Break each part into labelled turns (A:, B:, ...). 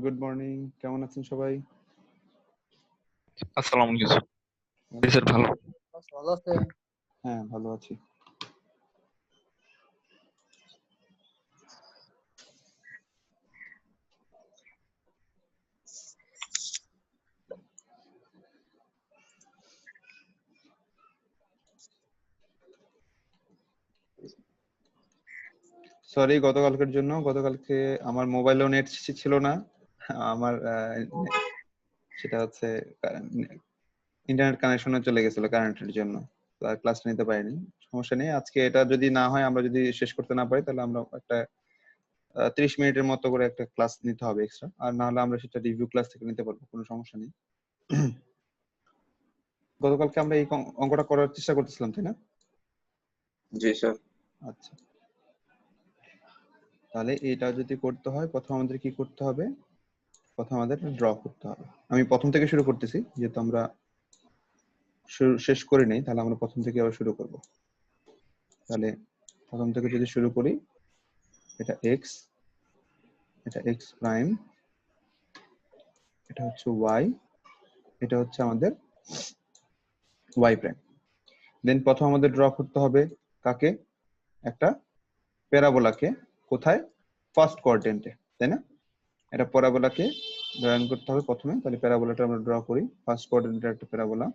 A: Good morning, কেমন আছেন সবাই?
B: আসসালামু আলাইকুম স্যার, ভালো।
C: ভালো আছেন?
A: হ্যাঁ, ভালো আছি। সরি গতকালকের জন্য। গতকালকে আমার মোবাইলেও নেট ছিল না। আমার সেটা হচ্ছে ইন্টারনেট কানেকশনে চলে গেছিল কারেন্টের জন্য, ক্লাস নিতে পারিনি। সমস্যা নেই, আজকে এটা যদি না হয়, আমরা যদি শেষ করতে না পারি, তাহলে আমরা একটা 30 মিনিটের মতো করে একটা ক্লাস নিতে হবে এক্সট্রা, আর না হলে আমরা সেটা রিভিউ ক্লাস থেকে নিতে পারবো, কোনো সমস্যা নেই। গতকালকে আমরা এই অঙ্কটা করার চেষ্টা করতেছিলাম, তাই না?
B: জি স্যার।
A: আচ্ছা, তাহলে এটা যদি করতে হয়, প্রথম আমাদের কি করতে হবে? প্রথম আমাদের ড্র করতে হবে। আমি প্রথম থেকে শুরু করতেছি, যেহেতু আমরা শেষ করি নাই, তাহলে আমরা প্রথম থেকে আবার শুরু করব। তাহলে প্রথম থেকে যদি শুরু করি, এটা এক্স, এটা এক্স প্রাইম, এটা হচ্ছে ওয়াই, এটা হচ্ছে আমাদের ওয়াই প্রাইম। দেন প্রথম আমাদের ড্র করতে হবে কাকে? একটা প্যারাবোলাকে। কোথায়? ফার্স্ট কোয়াড্রেন্টে, তাই না? এটা প্যারাবোলাকে ড্রয়িং করতে হবে প্রথমে। তাহলে প্যারাবোলাটা আমরা ড্র করি। ফার্স্ট কোয়াড্রেন্টের একটা প্যারাবোলা,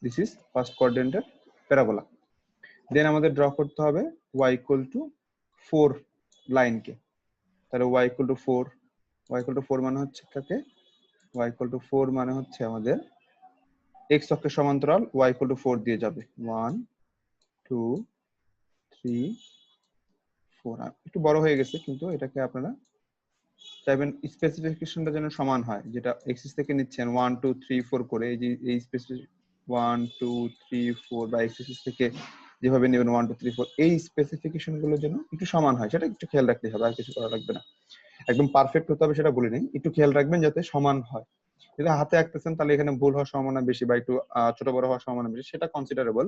A: দিস ইজ ফার্স্ট কোয়াড্রেন্টের প্যারাবোলা। দেন আমাদের ড্র করতে হবে y ইকুয়াল টু 4 লাইনকে। তাহলে y equal two 4, y equal two 4 মানে হচ্ছে কাকে? y ইকুয়াল টু 4 মানে হচ্ছে আমাদের x অক্ষের সমান্তরাল y ইকুয়াল টু 4 দিয়ে যাবে। 1 2 3 4। একটু বড় হয়ে গেছে, কিন্তু এটাকে আপনারা চাইবেন স্পেসিফিকেশনটা যেন সমান হয়, যেটা এক্সিস থেকে নিচ্ছেন 1 2 3 4 করে, এই যে এই স্পেসিফিক 1 2 3 4 বা এক্সিস থেকে যেভাবে নেবেন 1 2 3 4, এই স্পেসিফিকেশন গুলো যেন একটু সমান হয়, সেটা একটু খেয়াল রাখতে হবে, আর কিছু করা লাগবে না। একদম পারফেক্ট হতে হবে সেটা বলি নাই, একটু খেয়াল রাখবেন যাতে সমান হয়। যদি হাতে আঁকতেছেন তাহলে এখানে ভুল হওয়ার সম্ভাবনা বেশি, বা একটু ছোট বড় হওয়ার সম্ভাবনা বেশি, সেটা কনসিডারেবল।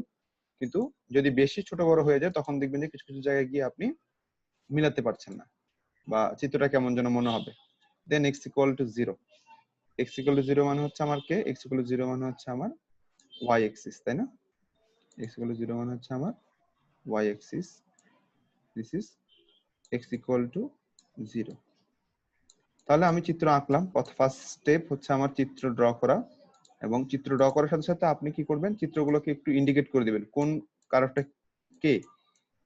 A: কিন্তু যদি বেশি ছোট বড় হয়ে যায়, তখন দেখবেন যে কিছু কিছু জায়গায় গিয়ে আপনি মিলাতে পারছেন না, বা চিত্রটা কেমন যেন মনে হবে। দেন x equal two 0। x equal two 0 মানে হচ্ছে আমার কে? x ইকুয়াল টু 0 মানে হচ্ছে আমার y অ্যাক্সিস, তাই না? x ইকুয়াল টু 0 মানে হচ্ছে আমার y Axis. This is x equal two 0। তাহলে আমি চিত্র আঁকলাম। ফার্স্ট স্টেপ হচ্ছে আমার চিত্র ড্র করা, এবং চিত্র ড্র করার সাথে সাথে আপনি কি করবেন? চিত্রগুলোকে একটু ইন্ডিকেট করে দিবেন কোন কারকটা কে।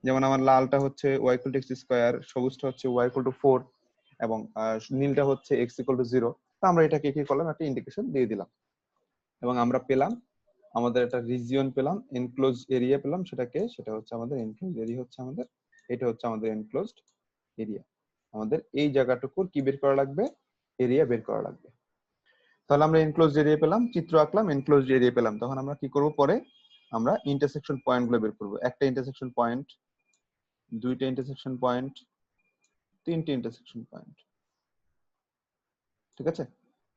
A: যেমন আমার লালটা হচ্ছে y equal to x square, সবুজটা হচ্ছে y ইকুয়াল টু 4, এবং নীলটা হচ্ছে x ইকুয়াল টু 0। তো আমরা এটাকে কি করলাম? একটা ইন্ডিকেশন দিয়ে দিলাম, এবং আমরা পেলাম আমাদের একটা রিজিয়ন পেলাম, এনক্লোজ এরিয়া পেলাম। সেটা হচ্ছে আমাদের এনক্লোজ এরিয়া, হচ্ছে আমাদের এটা হচ্ছে আমাদের এনক্লোজড এরিয়া। আমাদের এই জায়গাটুকুর কি বের করা লাগবে? এরিয়া বের করা লাগবে। তাহলে আমরা এনক্লোজড এরিয়া পেলাম, চিত্র আঁকলাম, এনক্লোজড এরিয়া পেলাম। তখন আমরা কি করব? পরে আমরা ইন্টারসেকশন পয়েন্ট গুলো বের করব। একটা ইন্টারসেকশন পয়েন্ট, দুইটা ইন্টারসেকশন পয়েন্ট, তিনটে ইন্টারসেকশন পয়েন্ট। ঠিক আছে?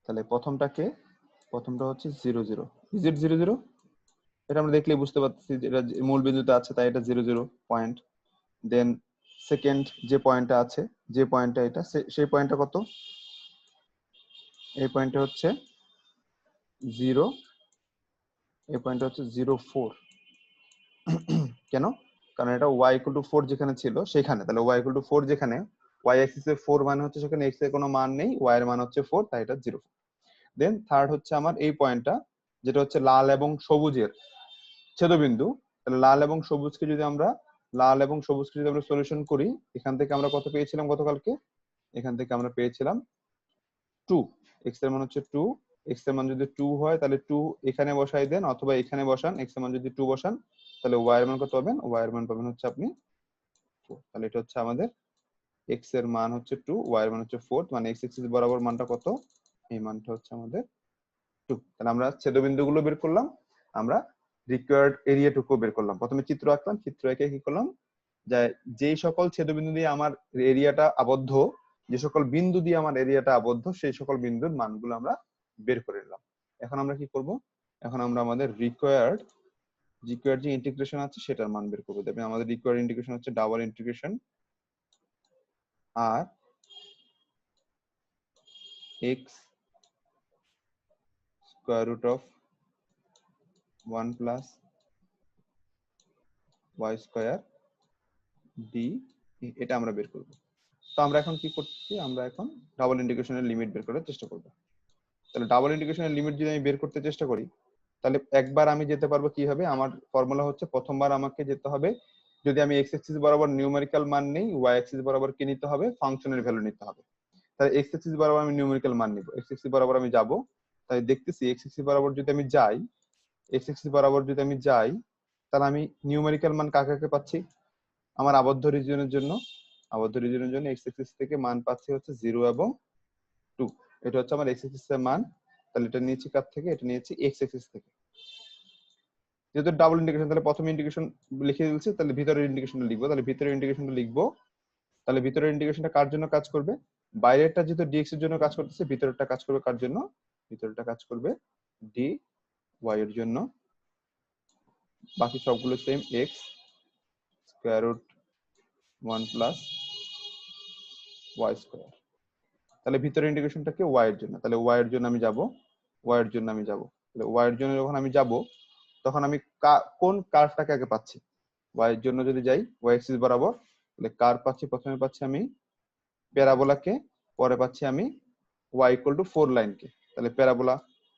A: তাহলে প্রথমটা হচ্ছে 0 0। Is it 0 0? এটা আমরা দেখলেই বুঝতে পারছি যে এটা মূল বিন্দুতে আছে, তাই এটা 0 0 পয়েন্ট। দেন সেকেন্ড যে পয়েন্টটা আছে, যে পয়েন্টটা এটা, সেই পয়েন্টটা কত? এই পয়েন্টটা হচ্ছে 0, এই পয়েন্টটা হচ্ছে 0 4। কেন? কারণ এটা y ইকুয়াল টু 4 যেখানে ছিল সেখানে, তাহলে y ইকুয়াল টু 4 যেখানে, y অ্যাক্সিসে 4 মানে হচ্ছে সেখানে x এর কোনো মান নেই, y এর মান হচ্ছে 4, তাই এটা 0 4। দেন থার্ড হচ্ছে আমার এই পয়েন্টটা, যেটা হচ্ছে লাল এবং সবুজের ছেদবিন্দু। তাহলে লাল এবং সবুজকে যদি আমরা সলিউশন করি, এখান থেকে আমরা কত পেয়েছিলাম গতকালকে? এখান থেকে আমরা পেয়েছিলাম 2, x এর মান হচ্ছে 2, x এর মান যদি 2 হয় তাহলে 2 এখানে বসাই দেন, অথবা এখানে বসান। x এর মান যদি 2 বসান তাহলে y এর মান কত পাবেন? y এর মান পাবেন হচ্ছে আপনি 4। তাহলে এটা হচ্ছে আমাদের x এর মান হচ্ছে 2, y এর মান হচ্ছে 4, মানে x অ্যাক্সিস বরাবর মানটা কত? এই মানটা হচ্ছে আমাদের 2। তাহলে আমরা ছেদবিন্দুগুলো বের করলাম, আমরা রিকোয়ার্ড এরিয়াটুকু বের করলাম। প্রথমে চিত্র আঁকলাম, চিত্র এঁকে কি করলাম, যে যেই সকল ছেদবিন্দু দিয়ে আমার এরিয়াটা আবদ্ধ, যে সকল বিন্দু দিয়ে আমার এরিয়াটা আবদ্ধ, সেই সকল বিন্দুর মানগুলো আমরা বের করে নিলাম। এখন আমরা কি করব? এখন আমরা আমাদের রিকোয়ার্ড যে ইন্টিগ্রেশন আছে সেটার মান বের করবো। দেখবেন আমাদের রিকোয়ার্ড ইন্টিগ্রেশন হচ্ছে ডাবল ইন্টিগ্রেশন আর x square root of 1 plus y square d, এটা আমরা বের করব। তো আমরা এখন কি করছি? আমরা এখন ডাবল ইন্টিগ্রেশনের লিমিট বের করার চেষ্টা করব। তাহলে ডাবল ইন্টিগ্রেশনের লিমিট যদি আমি বের করতে চেষ্টা করি, তাহলে একবার আমি যেতে পারবো কি হবে? আমার ফর্মুলা হচ্ছে প্রথমবার আমাকে যেতে হবে, যদি আমি x অ্যাক্সিস বরাবর নিউমেরিক্যাল মান নেই, y অ্যাক্সিস বরাবর কি নিতে হবে? ফাংশনের ভ্যালু নিতে হবে। তাহলে x অ্যাক্সিস বরাবর আমি নিউমেরিক্যাল মান নিব, x অ্যাক্সিস বরাবর আমি যাব। তাই দেখতেছি x অ্যাক্সিস বরাবর যদি আমি যাই, x অ্যাক্সিস বরাবর যদি আমি যাই, তাহলে আমি নিউমেরিক্যাল মান কাকে কাকে পাচ্ছি? আমার আবদ্ধ রিজিয়নের জন্য x অ্যাক্সিস থেকে মান পাচ্ছি হচ্ছে 0 এবং 2। এটা হচ্ছে আমার x অ্যাক্সিস এর মান। তাহলে এটা নিয়েছি কার থেকে? এটা নিয়েছি x অ্যাক্সিস থেকে। যেহেতু ডাবল ইন্টিগ্রেশন, তাহলে প্রথম ইন্টিগ্রেশন লিখে দিয়েছি, তাহলে ভিতরের ইন্টিগ্রেশনটা লিখবো। তাহলে ভিতরের ইন্টিগ্রেশনটা লিখবো। তাহলে ভিতরের ইন্টিগ্রেশনটা কার জন্য কাজ করবে? বাইরেরটা যেহেতু dx এর জন্য কাজ করতেছে, ভিতরেরটা কাজ করবে কার জন্য? ভিতরেরটা কাজ করবে dy এর জন্য। বাকি সবগুলো same, x square root 1 plus y square. তাহলে ভিতরের ইন্টিগ্রেশনটা কি? y এর জন্য। তাহলে y এর জন্য আমি যাব, তাহলে y এর জন্য যখন আমি যাব, তখন আমি কোন কার্ভটাকে আগে পাচ্ছি? y এর জন্য যদি যাই y অ্যাক্সিস বরাবর, তাহলে কার্ভ পাচ্ছি, প্রথমে পাচ্ছি আমি প্যারাবোলাকে, পরে পাচ্ছি আমি y ইকুয়াল টু 4 লাইনকে। তাহলে প্যারাবোলা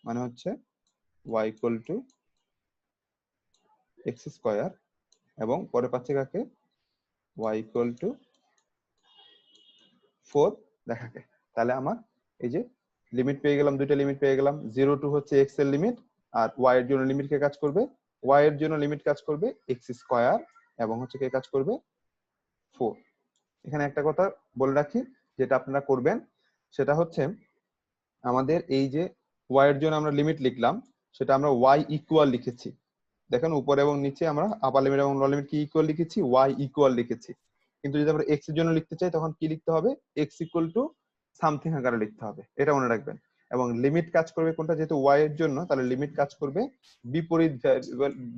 A: মানে হচ্ছে y equal to x square, এবং পরে পাচ্ছি কাকে? y equal two 4 দেখাকে। তাহলে আমার এই যে লিমিট পেয়ে গেলাম, দুইটা লিমিট পেয়ে গেলাম। 0 টু হচ্ছে x এর লিমিট, আর y এর জন্য লিমিট কে কাজ করবে? y এর জন্য লিমিট কাজ করবে x স্কয়ার, এবং হচ্ছে কে কাজ করবে? 4। এখানে একটা কথা বলে রাখি, যেটা আপনারা করবেন সেটা হচ্ছে, আমাদের এই যে y এর জন্য আমরা লিমিট লিখলাম, সেটা আমরা y ইকুয়াল লিখেছি। দেখেন উপরে এবং নিচে আমরা আপার লিমিট এবং লোয়ার লিমিট কি ইকুয়াল লিখেছি? y ইকুয়াল লিখেছি। কিন্তু যদি আমরা x এর জন্য লিখতে চাই, তখন কি লিখতে হবে? x ইকুয়াল টু সামথিং আকারে লিখতে হবে, এটা মনে রাখবেন। এবং লিমিট কাজ করবে কোনটা? যেহেতু y এর জন্য, তাহলে লিমিট কাজ করবে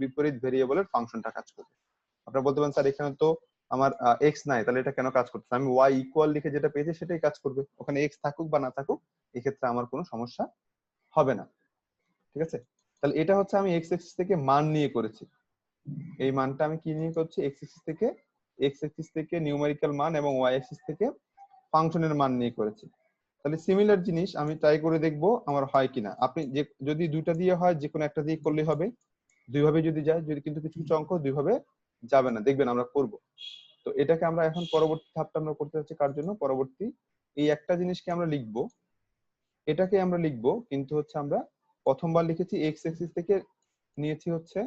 A: বিপরীত ভেরিয়েবলের ফাংশনটা কাজ করবে। আপনারা বলতে পারেন, স্যার এখানে তো আমার x নাই, তাহলে এটা কেন কাজ করতেছে? আমি y ইকুয়াল লিখে যেটা পেয়েছি সেটাই কাজ করবে, ওখানে x থাকুক বা না থাকুক, এক্ষেত্রে আমার কোনো সমস্যা হবে না। ঠিক আছে? তাহলে এটা হচ্ছে আমি x অ্যাক্সিস থেকে মান নিয়ে করেছি। এই মানটা আমি কি নিয়ে করছি? x অ্যাক্সিস থেকে নিউমেরিক্যাল মান, এবং y অ্যাক্সিস থেকে ফাংশনের মান নিয়ে করেছি। তাহলে সিমিলার জিনিস আমি ট্রাই করে দেখবো আমার হয় কিনা। আপনি যদি দুইটা দিয়ে হয়, যে কোনো একটা দিয়ে করলেই হবে। দুইভাবে যদি যায়, যদি কিন্তু কিছু কিছু অঙ্ক দুইভাবে যাবে না, দেখবেন আমরা করব। তো এটাকে আমরা এখন পরবর্তী ধাপটা আমরা করতে যাচ্ছি কার জন্য? পরবর্তী এই একটা জিনিসকে আমরা লিখবো, এটাকে আমরা লিখবো, কিন্তু হচ্ছে আমরা প্রথমবার লিখেছি x অ্যাক্সিস থেকে, নিয়েছি হচ্ছে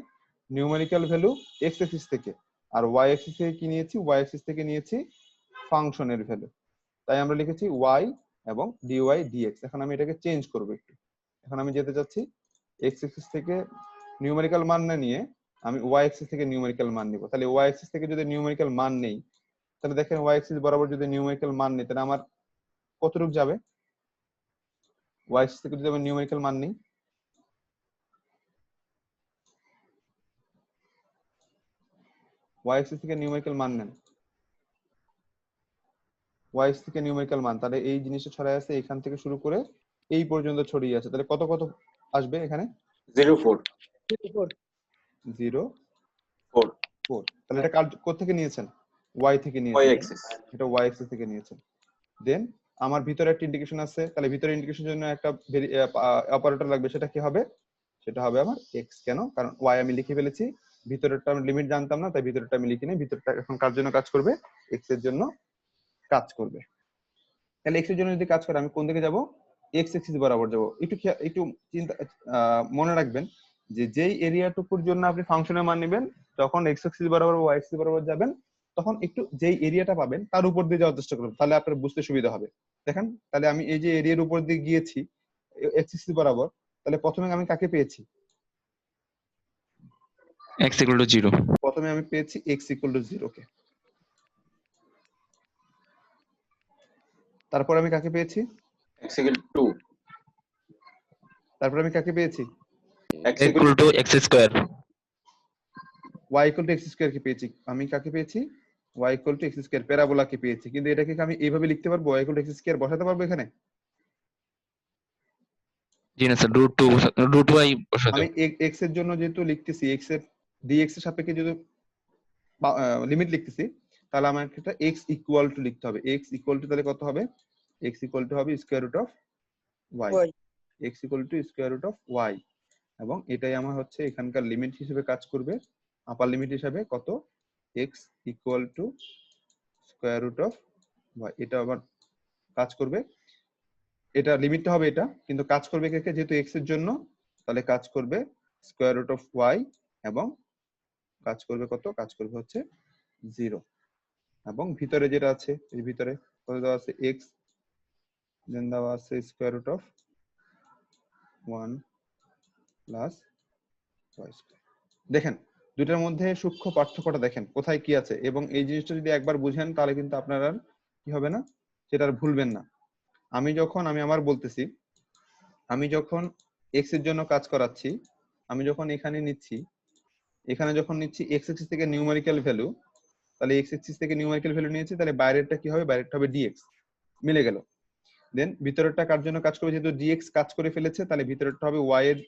A: নিউমেরিক্যাল ভ্যালু x অ্যাক্সিস থেকে, আর y অ্যাক্সিস থেকে কি নিয়েছি? y অ্যাক্সিস থেকে নিয়েছি ফাংশনের ভ্যালু। তাই আমরা লিখেছি y এবং dy dx। এখন আমি এটাকে চেঞ্জ করব একটু। এখন আমি যেতে চাচ্ছি x অ্যাক্সিস থেকে নিউমেরিক্যাল মান না নিয়ে আমি y অ্যাক্সিস থেকে নিউমেরিক্যাল মান নিব। তাহলে y অ্যাক্সিস থেকে যদি নিউমেরিক্যাল মান নেই, তাহলে দেখেন y অ্যাক্সিস বরাবর যদি নিউমেরিক্যাল মান নেই, তাহলে আমার কতটুকু যাবে? y অ্যাক্সিস থেকে যদি আমি নিউমেরিক্যাল মান নেই, y অ্যাক্সিস থেকে নিউমেরিক্যাল মান নেন, y অ্যাক্সিস থেকে নিউমেরিক্যাল মান, তাহলে এই জিনিসটা ছড়ায় আছে এখান থেকে শুরু করে এই পর্যন্ত ছড়িয়ে আছে। তাহলে কত কত আসবে এখানে?
B: 0 4
A: 0
B: 4
A: 4। তাহলে এটা কোথা থেকে নিয়েছেন? y থেকে
B: y
A: নিয়েছেন,
B: অ্যাক্সিস।
A: এটা y অ্যাক্সিস থেকে নিয়েছেন। দেন আমার ভিতরে একটা ইন্টিগ্রেশন আছে, তাহলে ভিতরে ইন্টিগ্রেশনের জন্য একটা অপারেটর লাগবে, সেটা কি হবে? সেটা হবে আমার x। কেন? কারণ y আমি লিখে ফেলেছি, ভিতরেরটা আমি লিমিট জানতাম না, তাই ভিতরটা আমি লিখিনি। ভিতরটা এখন কার জন্য কাজ করবে? x এর জন্য কাজ করবে। তাহলে x এর জন্য যদি কাজ করে, আমি কোন দিকে যাব? এক্স এক্সিস বরাবর যাব। একটু চিন্তা মনে রাখবেন যে যেই এরিয়াটুকুর জন্য আপনি ফাংশনের মান নেবেন, যখন এক্স এক্সিস বরাবর ওয়াই এক্সিস বরাবর যাবেন, তখন একটু যেই এরিয়াটা পাবেন তার উপর দিয়ে যাওয়ার চেষ্টা করবেন, তাহলে আপনার বুঝতে সুবিধা হবে। দেখেন, তাহলে আমি এই যে এরিয়ার উপর দিয়ে গিয়েছি এক্স এক্সিস বরাবর, তাহলে প্রথমে আমি কাকে পেয়েছি?
B: x equal to 0.
A: প্রথমে আমি পেয়েছি এক্স ইকুয়াল টু 0 কে। তারপর আমি কাকে পেয়েছি?
C: x equal to
A: তারপর আমি কাকে পেয়েছি?
C: x equal
B: Equal to x square.
A: y equal to x square কে পেয়েছি। আমি কাকে পেয়েছি? y equal to x square প্যারাবোলাকে পেয়েছি। কিন্তু এটাকে আমি এইভাবে লিখতে পারবো, y equal to x square বসাতে পারবো এখানে?
B: জি না স্যার, রুট y বসাতে
A: আমি
B: হবে।
A: x এর জন্য যেহেতু লিখতেছি, x এর dx এর সাপেক্ষে যদি লিমিট লিখতেছি, তাহলে আমাকে এটা x ইকুয়াল টু লিখতে হবে। x ইকুয়াল টু তাহলে কত হবে? x ইকুয়াল টু হবে square root of y, x equal to square root of y, এবং এটাই আমার হচ্ছে এখানকার লিমিট হিসেবে কাজ করবে। আপার লিমিট হিসেবে কত? x equal to square root of y, এটা আবার কাজ করবে। এটা লিমিটটা হবে এটা, কিন্তু কাজ করবে কে কে? যেহেতু x এর জন্য, তাহলে কাজ করবে স্কয়ার রুট অফ y, এবং কাজ করবে কত? কাজ করবে হচ্ছে 0। এবং ভিতরে যেটা আছে, এর ভিতরে কত দেওয়া আছে? x, দেন দেওয়া আছে square root of 1 plus y square. দেখেন দুটার মধ্যে সূক্ষ্ম পার্থক্যটা দেখেন কোথায় কি আছে, এবং এই জিনিসটা যদি একবার বুঝেন তাহলে কিন্তু আপনার আর কি হবে না, সেটা আর ভুলবেন না। আমি আমার বলতেছি, আমি যখন x এর জন্য কাজ করাচ্ছি, আমি যখন এখানে যখন নিচ্ছি x এক্সিস থেকে নিউমেরিক্যাল ভ্যালু, তাহলে x এক্সিস থেকে নিউমেরিক্যাল ভ্যালু নিয়েছি, তাহলে বাইরেরটা কি হবে? বাইরেরটা হবে dx, মিলে গেল। দেন ভিতরেরটা কার জন্য কাজ করবে? যেহেতু dx কাজ করে ফেলেছে, তাহলে ভিতরেরটা হবে y এর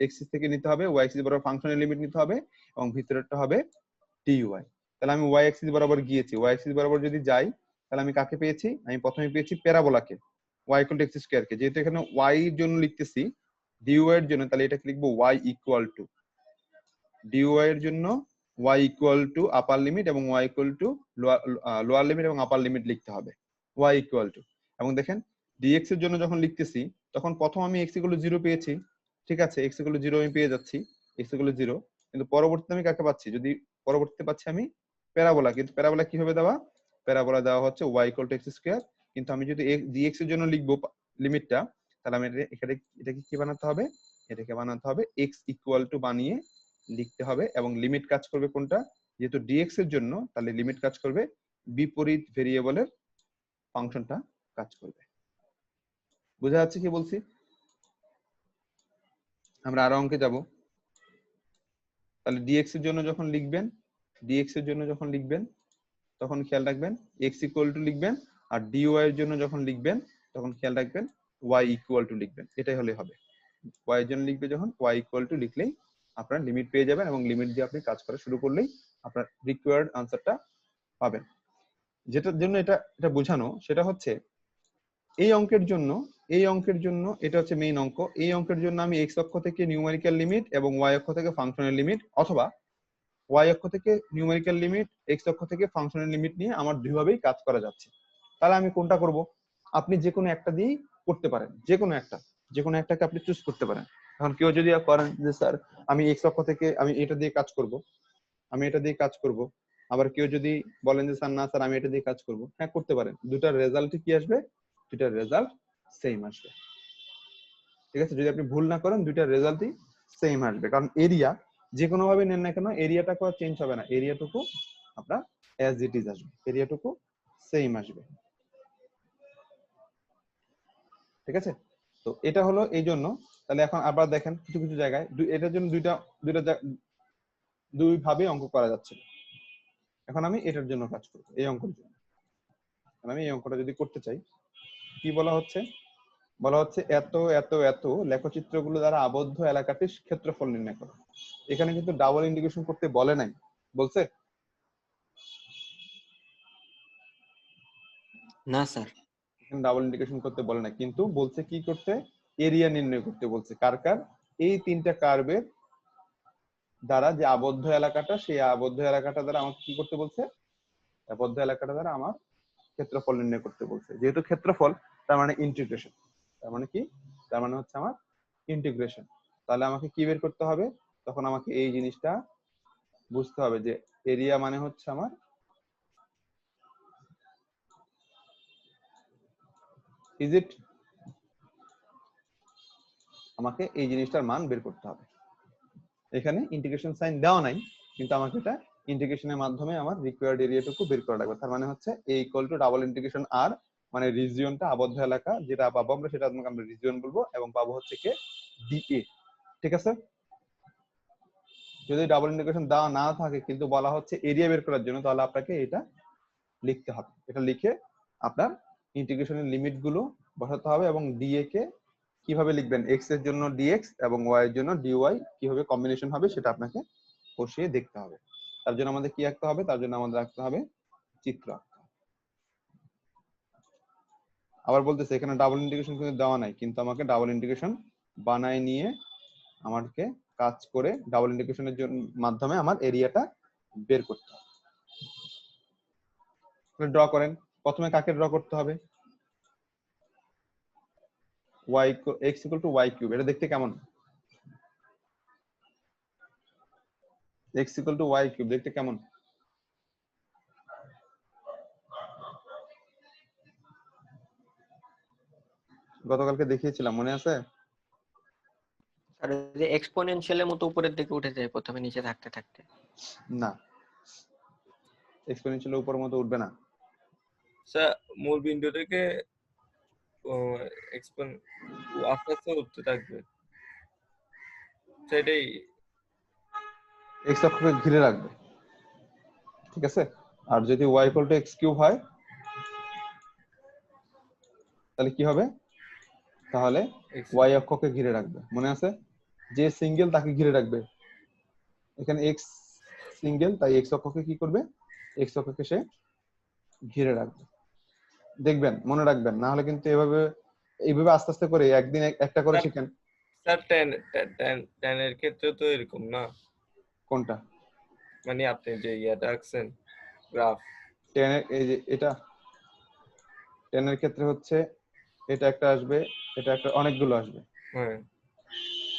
A: এক্সিস থেকে নিতে হবে, y এক্সিস বরাবর ফাংশনের লিমিট নিতে হবে, এবং ভিতরেরটা হবে dy। তাহলে আমি y এক্সিস বরাবর গিয়েছি, y এক্সিস বরাবর যদি যাই, তাহলে আমি কাকে পেয়েছি? আমি প্রথমে পেয়েছি প্যারাবোলাকে, y equal to x square কে। যেহেতু এখানে y এর জন্য লিখতেছি, dy এর জন্য, তাহলে এটাকে লিখবো y ইকুয়াল টু, dy এর জন্য y ইকুয়াল টু আপার লিমিট এবং y equal two lower limit এবং আপার লিমিট লিখতে হবে, y ইকুয়াল টু। এবং দেখেন dx এর জন্য যখন লিখতেছি, তখন প্রথম আমি x ইকুয়াল টু 0 পেয়েছি, ঠিক আছে, x ইকুয়াল টু 0 আমি পেয়ে যাচ্ছি, x ইকুয়াল টু 0। কিন্তু পরবর্তীতে আমি কাকে পাচ্ছি? যদি পরবর্তীতে পাচ্ছি আমি প্যারাবোলা, কিন্তু প্যারাবোলা কিভাবে দেওয়া? প্যারাবোলা দেওয়া হচ্ছে y equal to x square. কিন্তু আমি যদি dx এর জন্য লিখবো লিমিটটা, তাহলে আমি এটাকে কি বানাতে হবে? এটাকে বানাতে হবে x ইকুয়াল টু বানিয়ে লিখতে হবে, এবং লিমিট কাজ করবে কোনটা? যেহেতু dx এর জন্য, তাহলে লিমিট কাজ করবে বিপরীত ভেরিয়েবলের ফাংশনটা কাজ করবে। বোঝা যাচ্ছে কি বলছি? আমরা আরো অঙ্কে যাব। তাহলে dx এর জন্য যখন লিখবেন, তখন খেয়াল রাখবেন x ইকুয়াল টু লিখবেন, আর dy এর জন্য যখন লিখবেন, তখন খেয়াল রাখবেন y ইকুয়াল টু লিখবেন। এটাই হলে হবে। y এর জন্য লিখবে যখন, y ইকুয়াল টু লিখলেই আপনার লিমিট পেয়ে যাবেন, এবং লিমিট দিয়ে আপনি কাজ করা শুরু করলেই আপনার রিকোয়ার্ড আনসারটা পাবেন। যেটার জন্য এটা বোঝানো, সেটা হচ্ছে এই অঙ্কের জন্য এটা হচ্ছে মেইন অঙ্ক। এই অঙ্কের জন্য আমি x অক্ষ থেকে নিউমেরিক্যাল লিমিট এবং y অক্ষ থেকে ফাংশনাল লিমিট, অথবা y অক্ষ থেকে নিউমেরিক্যাল লিমিট, x অক্ষ থেকে ফাংশনাল লিমিট নিয়ে আমার দুইভাবেই কাজ করা যাচ্ছে। তাহলে আমি কোনটা করব? আপনি যে কোনো একটা দিয়েই করতে পারেন, যে কোনো একটাকে আপনি চুজ করতে পারেন। এখন কেউ যদি করেন যে স্যার আমি x অক্ষ থেকে আমি এটা দিয়ে কাজ করব, আবার কেউ যদি বলেন যে স্যার না স্যার আমি এটা দিয়ে কাজ করব, হ্যাঁ করতে পারেন। দুটার রেজাল্ট কি আসবে? দুটার রেজাল্ট সেম আসবে, ঠিক আছে? যদি আপনি ভুল না করেন, দুইটার রেজাল্টই সেম আসবে, কারণ এরিয়া যে কোনো ভাবে নেন না কেন, এরিয়াটা কোনো চেঞ্জ হবে না, এরিয়াটুকু আপনার অ্যাজ ইট ইজ আসবে, এরিয়াটুকু সেম আসবে, ঠিক আছে? তো এটা হলো এই জন্য। তাহলে এখন আবার দেখেন কিছু কিছু জায়গায় এটার জন্য দুই ভাবে অঙ্ক করা যাচ্ছে। এখন আমি এটার জন্য কাজ করব, এই অঙ্কের জন্য। আমি এই অঙ্কটা যদি করতে চাই, কি বলা হচ্ছে? বলা হচ্ছে এত এত এত লেখচিত্রগুলো দ্বারা আবদ্ধ এলাকাটির ক্ষেত্রফল নির্ণয় করো। এখানে কিন্তু ডাবল ইন্টিগ্রেশন করতে বলে নাই, বলছে?
D: না স্যার।
A: এখানে ডাবল ইন্টিগ্রেশন করতে বলে না, কিন্তু বলছে কি করতে? এরিয়া নির্ণয় করতে বলছে। কার? এই তিনটা কার্ভের দ্বারা যে আবদ্ধ এলাকাটা, সেই আবদ্ধ এলাকাটা দ্বারা আমাকে কি করতে বলছে? আবদ্ধ এলাকাটা দ্বারা আমার ক্ষেত্রফল নির্ণয় করতে বলছে। যেহেতু ক্ষেত্রফল, তার মানে ইন্টিগ্রেশন, তার মানে কি? তার মানে হচ্ছে আমার ইন্টিগ্রেশন। তাহলে আমাকে কি বের করতে হবে? তখন আমাকে এই জিনিসটা বুঝতে হবে যে এরিয়া মানে হচ্ছে আমার ইজ ইট, আমাকে এই জিনিসটার মান বের করতে হবে। এখানে ইন্টিগ্রেশন সাইন দেওয়া নাই, কিন্তু আমাকে এটা ইন্টিগ্রেশনের মাধ্যমে আমার রিকোয়ার্ড এরিয়াটুকু বের করা লাগবে। তার মানে হচ্ছে এ ইকুয়াল টু ডাবল ইন্টিগ্রেশন আর, মানে রিজিয়নটা আবদ্ধ এলাকা যেটা পাবো আমরা সেটা আমরা রিজিয়ন বলবো, এবং পাবো হচ্ছে কি ডিএ। ঠিক আছে? যদি ডাবল ইন্টিগ্রেশন দেওয়া না থাকে কিন্তু বলা হচ্ছে এরিয়া বের করার জন্য, তাহলে আপনাকে এটা লিখতে হবে। এটা লিখে আপনার ইন্টিগ্রেশনের লিমিট গুলো বসাতে হবে, এবং ডিএ কে কিভাবে লিখবেন, এক্স এর জন্য ডিএক্স এবং ওয়াই এর জন্য ডিওয়াই কিভাবে কম্বিনেশন হবে সেটা আপনাকে বসিয়ে দেখতে হবে। তার জন্য আমাদের কি আঁকতে হবে? তার জন্য আমাদের আঁকতে হবে চিত্র। আবার বলতেছে এখানে ডাবল ইন্টিগ্রেশন কিন্তু দেওয়া নাই, কিন্তু আমাকে ডাবল ইন্টিগ্রেশন বানায় নিয়ে আমাকে কাজ করে ডাবল ইন্টিগ্রেশনের জন্য মাধ্যমে আমার এরিয়াটা বের করতে হবে। ড্র করেন। প্রথমে কাকে ড্র করতে হবে? y x equal to y cube. এটা দেখতে কেমন? x equal to y cube দেখতে কেমন? গতকালকে দেখিয়েছিলাম, মনে আছে?
D: আর যে এক্সপোনেনশিয়ালের মতো উপরের দিকে উঠে যায় প্রথমে নিচে থাকতে থাকতে।
A: না, এক্সপোনেনশিয়ালের উপর মতো উঠবে না।
E: স্যার মূল বিন্দু থেকে এক্সপোন আস্তে আস্তে উঠতে থাকবে, সেটাই
A: x অক্ষকে ঘিরে রাখবে। ঠিক আছে? আর যদি y equal to x cube হয় তাহলে কি হবে? তাহলে y অক্ষকে ঘিরে রাখবে। মনে আছে? যে সিঙ্গেল তাকে ঘিরে রাখবে। এখানে x সিঙ্গেল, তাই x অক্ষকে কি করবে? x অক্ষকে সে ঘিরে রাখবে। দেখবেন, মনে রাখবেন, না হলে কিন্তু এইভাবে আস্তে আস্তে করে একদিন একটা করে শিখেন।
E: স্যার tan এর ক্ষেত্রে তো এরকম না।
A: কোনটা?
E: মানে আপনি যে ইয়াটা আঁকছেন গ্রাফ,
A: tan এর এই যে এটা tan এর ক্ষেত্রে হচ্ছে এটা একটা আসবে, এটা একটা, অনেকগুলো আসবে।
E: হ্যাঁ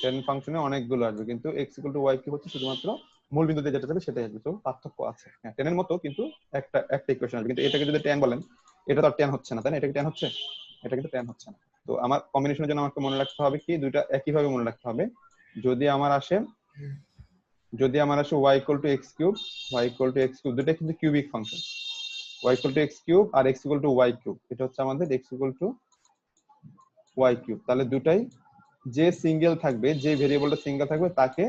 A: tan ফাংশনে অনেকগুলো আসবে, কিন্তু x ইকুয়াল টু y কি হচ্ছে শুধুমাত্র মূল বিন্দুতে যেটা যাবে সেটাই আসবে। তো পার্থক্য আছে। হ্যাঁ, tan এর মতো কিন্তু একটা ইকুয়েশন আসবে, কিন্তু এটাকে যদি tan বলেন, এটা তো আর tan হচ্ছে না, তাই না? এটা কি tan হচ্ছে? এটা কিন্তু tan হচ্ছে না। তো আমার কম্বিনেশনের জন্য আমাকে মনে রাখতে হবে কি, দুইটা একই ভাবে মনে রাখতে হবে। যদি আমার আসে y equal to x cube, y equal to x cube, দুটো কিন্তু cubic function. y equal to x cube আর x equal to y cube, এটা হচ্ছে আমাদের x equal to y cube. তাহলে দুটাই যে সিঙ্গেল থাকবে, যে ভেরিয়েবলটা সিঙ্গেল থাকবে তাকে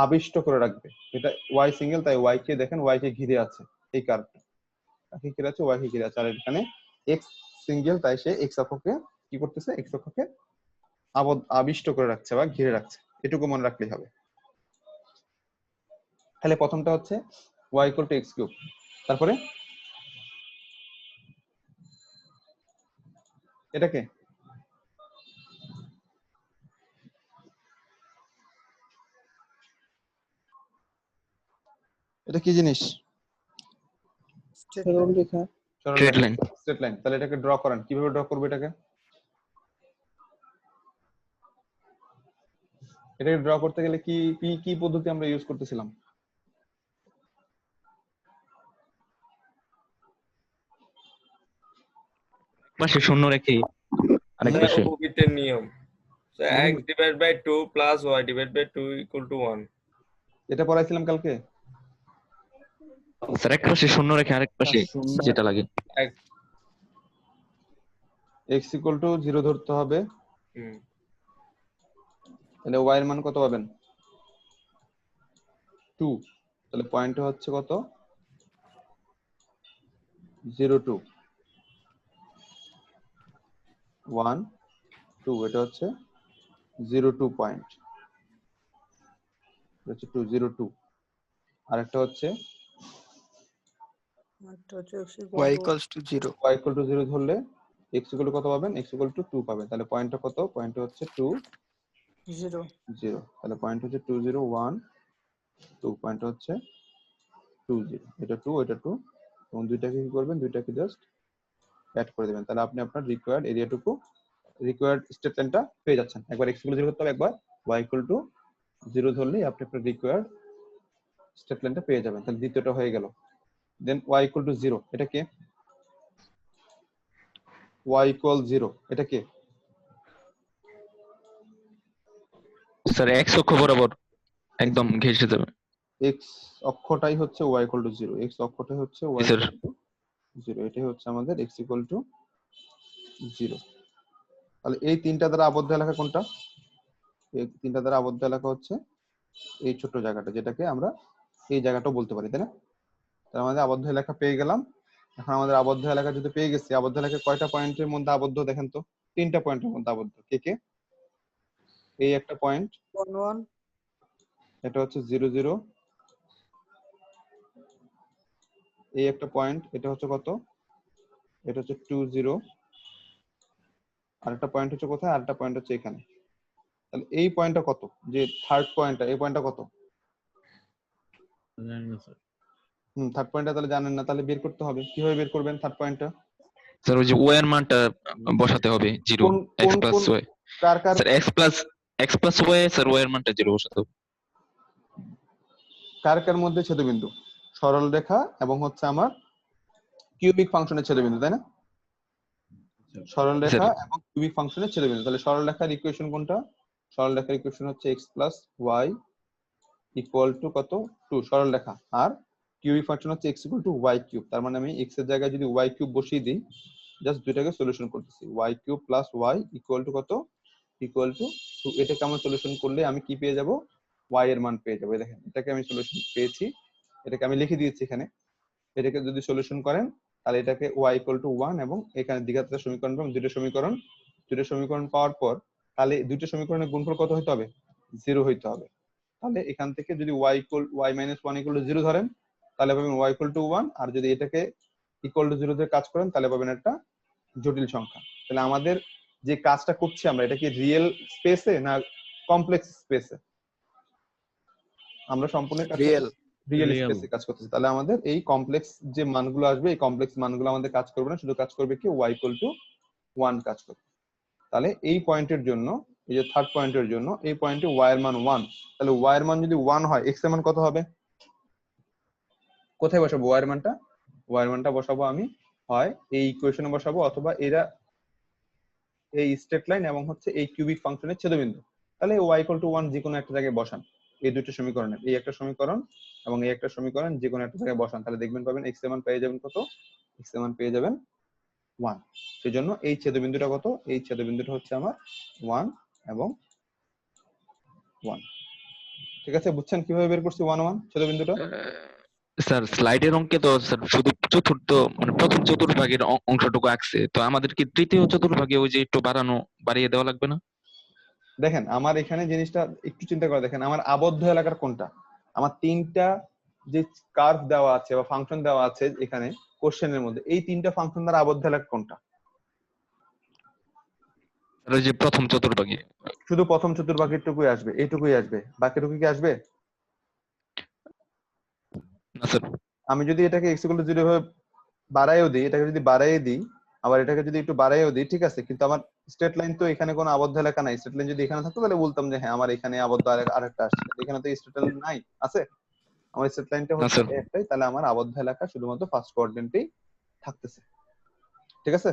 A: আবিষ্ট করে রাখবে। এটা y সিঙ্গেল, তাই y কে দেখেন y কে ঘিরে আছে, এই কার্ভটা তাকে ঘিরে আছে, y কে ঘিরে আছে। আর এখানে x সিঙ্গেল, তাই সে x অক্ষকে কি করতেছে? x অক্ষকে আবিষ্ট করে রাখছে বা ঘিরে রাখছে। এটুকু মনে রাখলেই হবে। তাহলে প্রথমটা হচ্ছে y equal to x cube, তারপরে এটাকে এটা কি জিনিস?
F: সরলরেখা।
B: Straight line.
A: Straight line. তাহলে এটাকে ড্র করেন। কিভাবে ড্র করবো এটাকে? এটাকে ড্র করতে গেলে কি কি কি পদ্ধতি আমরা ইউজ করতেছিলাম?
B: পাশে শূন্য রেখে আরেক পাশে
E: বহুভিত্তির নিয়ম। x divide by 2 plus y divide by 2 equal to 1।
A: এটা পড়াইছিলাম কালকে।
B: স্যার এক পাশে শূন্য রেখে আরেক পাশে যেটা লাগে।
A: x ইকুয়াল টু 0 ধরতে হবে। তাহলে y এর মান কত পাবেন? 2। তাহলে পয়েন্ট হচ্ছে কত? 0 2 1 2। এটা হচ্ছে 0 2 পয়েন্ট, এটা হচ্ছে 2 0 2। আর একটা হচ্ছে
F: y equals to 0
A: y equal two 0 ধরলে x ইকুয়াল টু কত পাবেন? x ইকুয়াল টু 2 পাবেন। তাহলে পয়েন্টটা কত? পয়েন্ট হচ্ছে 2
F: 0
A: 0। তাহলে পয়েন্ট হচ্ছে 2 0 1 2। পয়েন্ট হচ্ছে 2 0। এটা 2, এটা 2, এবং দুইটাকে কি করবেন? দুইটাকে জাস্ট অ্যাড করে দিবেন। তাহলে আপনি আপনার রিকোয়ার্ড এরিয়াটুকু রিকোয়ার্ড স্টেটমেন্টটা পেয়ে যাচ্ছেন। একবার x ইকুয়াল 0 করতে হবে, একবার y ইকুয়াল টু 0 ধরলেই আপনি আপনার রিকোয়ার্ড স্টেটমেন্টটা পেয়ে যাবেন। তাহলে দ্বিতীয়টা হয়ে গেল। দেন y ইকুয়াল টু 0, এটা কি? y ইকুয়াল 0, এটা কি?
B: স্যার x অক্ষ বরাবর একদম ঘেঁষে যাবে।
A: x অক্ষটাই হচ্ছে y ইকুয়াল টু 0, x অক্ষটাই হচ্ছে y
B: স্যার
A: ইকুয়াল টু 0, এটাই হচ্ছে আমাদের x ইকুয়াল টু 0। তাহলে এই তিনটা দ্বারা আবদ্ধ এলাকা কোনটা? এই তিনটা দ্বারা আবদ্ধ এলাকা হচ্ছে এই ছোট্ট জায়গাটা, যেটাকে আমরা এই জায়গাটাও বলতে পারি, তাই না? তাহলে আমাদের আবদ্ধ এলাকা পেয়ে গেলাম। এখন আমাদের আবদ্ধ এলাকা যদি পেয়ে গেছি, আবদ্ধ এলাকা কয়টা পয়েন্টের মধ্যে আবদ্ধ দেখেন তো? 3টা পয়েন্টের মধ্যে আবদ্ধ। কে কে? এই একটা পয়েন্ট,
F: 1 1
A: এটা হচ্ছে 0 0। এই একটা পয়েন্ট, এটা হচ্ছে কত? এটা হচ্ছে 2 0। আরেকটা পয়েন্ট হচ্ছে কোথায়? আরেকটা পয়েন্ট হচ্ছে এখানে। তাহলে এই পয়েন্টটা কত? যে থার্ড পয়েন্টটা, এই পয়েন্টটা কত? থার্ড পয়েন্টটা তাহলে জানেন না, তাহলে বের করতে হবে। কিভাবে বের করবেন থার্ড পয়েন্টটা?
B: স্যার ওই যে y এর মানটা বসাতে হবে 0, x প্লাস y।
A: কার কার
B: sir x plus y, sir y এর মানটা 0 বসাতে হবে।
A: কার কার মধ্যে ছেদবিন্দু? সরল রেখা এবং হচ্ছে আমার কিউবিক ফাংশনের ছেদবিন্দু, তাই না? সরল রেখা এবং কিউবিক ফাংশনের ছেদবিন্দু। তাহলে সরল রেখার ইকুয়েশন কোনটা? সরল রেখার ইকুয়েশন হচ্ছে x plus y equal to কত? 2, সরল রেখা। আর কিউবিক ফাংশন হচ্ছে x equal to y cube. তার মানে আমি x এর জায়গায় যদি y কিউব বসিয়ে দিই, জাস্ট দুইটাকে সলিউশন করতেছি। y cube plus y equal to কত? Equal to 2। এটাকে আমরা সলিউশন করলে আমি কি পেয়ে যাব? y এর মান পেয়ে যাবো। দেখেন, এটাকে আমি সলিউশন পেয়েছি, এটাকে আমি লিখে দিয়েছি এখানে। এটাকে যদি সলিউশন করেন তাহলে এটাকে y ইকুয়াল টু 1 এবং এখানে দ্বিঘাতের সমীকরণ এবং দুটো সমীকরণ পাওয়ার পর তাহলে দুটো সমীকরণের গুণফল কত হতে হবে? 0 হইতে হবে। তাহলে এখান থেকে যদি y মাইনাস 1 ইকুয়াল টু 0 ধরেন তাহলে পাবেন y ইকুয়াল টু 1, আর যদি এটাকে ইকুয়াল টু 0 দিয়ে কাজ করেন তাহলে পাবেন একটা জটিল সংখ্যা। তাহলে আমাদের যে কাজটা করছি আমরা, এটা কি রিয়েল স্পেসে না কমপ্লেক্স স্পেসে? আমরা সম্পূর্ণ রিয়েল স্পেসে কাজ করতেছি। তাহলে আমাদের এই কমপ্লেক্স যে মানগুলো আসবে, এই কমপ্লেক্স মানগুলো আমাদের কাজ করবে না, শুধু কাজ করবে কি y ইকুয়াল টু 1 কাজ করবে। তাহলে এই পয়েন্টের জন্য, এই যে থার্ড পয়েন্টের জন্য, এই পয়েন্টে y এর মান 1। তাহলে y এর মান যদি 1 হয়, x এর মান কত হবে? কোথায় বসাবো y এর মানটা? y এর মানটা বসাবো আমি হয় এই ইকুয়েশনে বসাবো, অথবা এরা এই স্ট্রেট লাইন এবং হচ্ছে এই কিউবিক ফাংশনের ছেদবিন্দু। তাহলে y ইকুয়াল টু 1 যে কোনো একটা জায়গায় বসান। এই দুটো সমীকরণের, এই একটা সমীকরণ এবং এই একটা সমীকরণ যে কোনো একটা জায়গায় বসান, তাহলে দেখবেন পাবেন x এর মান পেয়ে যাবেন কত? x এর মান পেয়ে যাবেন 1। সেজন্য এই ছেদবিন্দুটা কত? এই ছেদবিন্দুটা হচ্ছে আমার 1 এবং 1। ঠিক আছে, বুঝছেন কিভাবে বের করছি 1 1 ছেদবিন্দুটা?
B: স্যার স্লাইডের অঙ্কে তো স্যার শুধু চতুর্থ মানে প্রথম চতুর্ভাগের অংশটুকু আঁকছে, তো আমাদের কি তৃতীয় চতুর্ভাগে ওই যে একটু বাড়িয়ে দেওয়া লাগবে না?
A: দেখেন, আমার এখানে জিনিসটা একটু চিন্তা করে দেখেন, আমার আবদ্ধ এলাকার কোনটা? আমার তিনটা যে কার্ভ দেওয়া আছে বা ফাংশন দেওয়া আছে এখানে কোশ্চেনের মধ্যে, এই তিনটা ফাংশন দ্বারা আবদ্ধ এলাকা কোনটা?
B: ওই যে প্রথম চতুর্ভাগে।
A: শুধু প্রথম চতুর্ভাগেরটুকুই আসবে, এইটুকুই আসবে, বাকিটুকু কি আসবে
B: না স্যার।
A: আমি যদি এটাকে x ইকুয়াল টু 0 ভাবে বাড়াইও দিই, এটাকে যদি বাড়াইয়ে দিই, আবার এটাকে যদি একটু বাড়াইও দিই, ঠিক আছে, কিন্তু আমার স্ট্রেট লাইন তো এখানে কোনো আবদ্ধ এলাকা নাই। স্ট্রেট লাইন যদি এখানে থাকতো তাহলে বলতাম যে হ্যাঁ আমার এখানে আবদ্ধ আরেকটা আসছে। এখানে তো স্ট্রেট লাইন নাই, আছে আমার স্ট্রেট লাইনটা হচ্ছে একটাই, তাহলে আমার আবদ্ধ এলাকা শুধুমাত্র ফার্স্ট কোঅর্ডিনেটেই থাকতেছে। ঠিক আছে,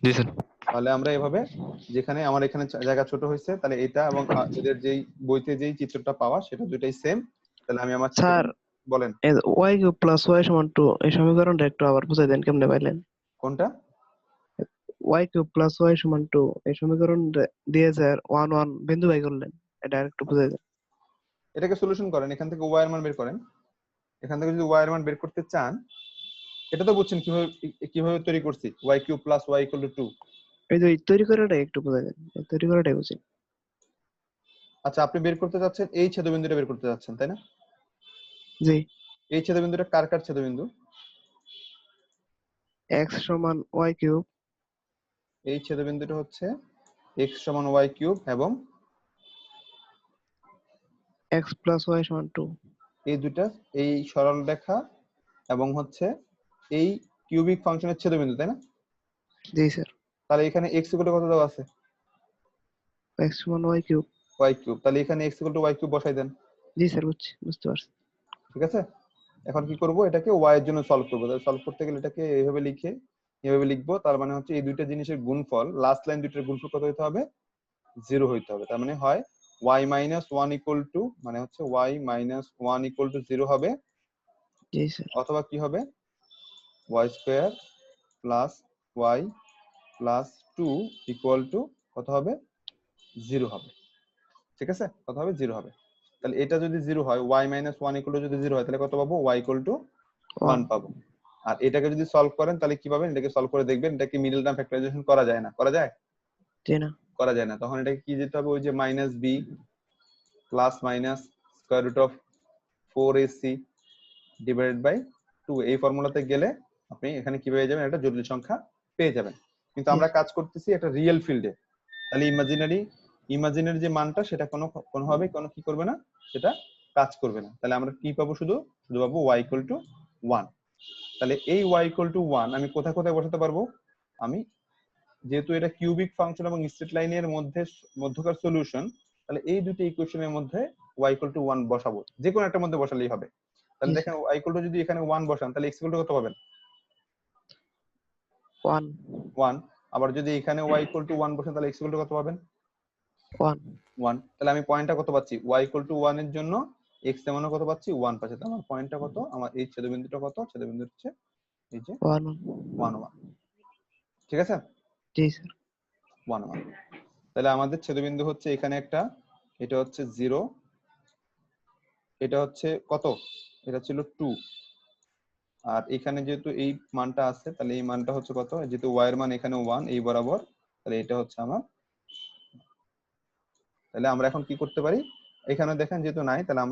B: জি স্যার।
A: তাহলে আমরা এভাবে, যেখানে আমার এখানে জায়গা ছোট হয়েছে, তাহলে এটা এবং এদের যেই বইতে যেই চিত্রটা পাওয়া সেটা দুইটাই সেম। তাহলে আমি আমার
G: স্যার
A: বলেন
G: y কিউব প্লাস y সমান 2 এই সমীকরণটা একটু আবার বুঝাই দেন, কেমনে পাইলেন?
A: কোনটা?
G: y কিউব প্লাস y সমান 2 এই সমীকরণ দিয়ে স্যার 1 1 বিন্দু বাই করলেন, এটা আরেকটু বুঝাই দেন।
A: এটাকে সলিউশন করেন, এখান থেকে y এর মান বের করেন। এখান থেকে যদি y এর মান বের করতে চান, এটা তো বুঝছেন কিভাবে কিভাবে তৈরি করছি, y cube plus y equal to 2।
G: এই যে তৈরি করাটা একটু বুঝাই দেন, এই তৈরি করাটাই বুঝি।
A: আচ্ছা, আপনি বের করতে যাচ্ছেন এই ছেদবিন্দুটা বের করতে যাচ্ছেন, তাই না?
G: জি।
A: এই ছেদবিন্দুটা কার কার ছেদবিন্দু?
G: x সমান y কিউব।
A: এই ছেদবিন্দুটা হচ্ছে x সমান y কিউব এবং
G: x প্লাস y সমান 2।
A: এই দুটা এই সরল রেখা এবং হচ্ছে এই কিউবিক ফাংশনের ছেদবিন্দু, তাই না?
G: জি স্যার।
A: তাহলে এখানে x ইকুয়াল টু কত দেওয়া আছে?
G: x সমান y কিউব।
A: y cube. তাহলে এখানে x equal to y cube বসাই দেন।
G: জি স্যার বুঝতে পারছি।
A: ঠিক আছে, এখন কি করব, এটাকে y এর জন্য সলভ করব। তাহলে সলভ করতে গেলে এটাকে এইভাবে লিখবো। তার মানে হচ্ছে এই দুইটা জিনিসের গুণফল, লাস্ট লাইন দুইটার গুণফল কত হতে হবে? 0 হইতে হবে। তার মানে হয় y মাইনাস 1 ইকুয়াল টু, মানে হচ্ছে y মাইনাস 1 ইকুয়াল টু 0 হবে,
G: জি স্যার।
A: অথবা কি হবে y square plus y plus 2 equal to কত হবে? 0 হবে। ঠিক আছে, কত হবে? 0 হবে। তাহলে এটা যদি 0 হয়, y মাইনাস 1 ইকুয়াল টু যদি 0 হয়, তাহলে কত পাবো? y ইকুয়াল টু 1 পাবো। আর এটাকে যদি সলভ করেন তাহলে কি পাবেন? এটাকে সলভ করে দেখবেন এটাকে মিডল টার্ম ফ্যাক্টরাইজেশন করা যায় না, করা যায়?
G: জি না।
A: করা যায় না। তখন এটাকে কি যেতে হবে? ওই যে minus b plus minus square root of 4ac divided by 2, এই ফর্মুলাতে গেলে আপনি এখানে কি পেয়ে যাবেন? একটা জটিল সংখ্যা পেয়ে যাবেন। কিন্তু আমরা কাজ করতেছি একটা রিয়েল ফিল্ডে, তাহলে ইমাজিনারি যে মানটা সেটা কোনোভাবে কি করবে না, সেটা কাজ করবে না। তাহলে আমরা কি পাবো? শুধু পাবো y ইকুয়াল টু 1। তাহলে এই y ইকুয়াল টু 1 আমি কোথায় কোথায় বসাতে পারবো? আমি যেহেতু এটা কিউবিক ফাংশন এবং স্ট্রেট লাইনের মধ্যকার সলিউশন, তাহলে এই দুটো ইকুয়েশনের মধ্যে y ইকুয়াল টু 1 বসাবো, যে কোনো একটা মধ্যে বসালেই হবে। তাহলে দেখেন y ইকুয়াল টু যদি এখানে 1 বসান, তাহলে x ইকুয়াল টু কত পাবেন? 1। আবার যদি এখানে y ইকুয়াল টু 1 বসান, তাহলে x ইকুয়াল টু কত পাবেন? 1। তাহলে আমি পয়েন্টটা কত পাচ্ছি? y ইকুয়াল টু 1 এর জন্য x এর মানও কত পাচ্ছি? 1 পাচ্ছি। তাহলে আমার পয়েন্টটা কত? আমার এই ছেদবিন্দুটা কত? ছেদবিন্দু হচ্ছে এই যে 1 1। ঠিক আছে,
G: জি স্যার।
A: 1 1। তাহলে আমাদের ছেদবিন্দু হচ্ছে এখানে একটা, এটা হচ্ছে 0, এটা হচ্ছে কত? এটা ছিল 2। আর এখানে যেহেতু এই মানটা আছে, তাহলে এই মানটা হচ্ছে কত? যেহেতু y এর মান এখানে 1 এই বরাবর, তাহলে এটা হচ্ছে আমার। তাহলে আমরা এখন কি করতে পারি? এখানে দেখেন যেহেতু নাই, তাহলে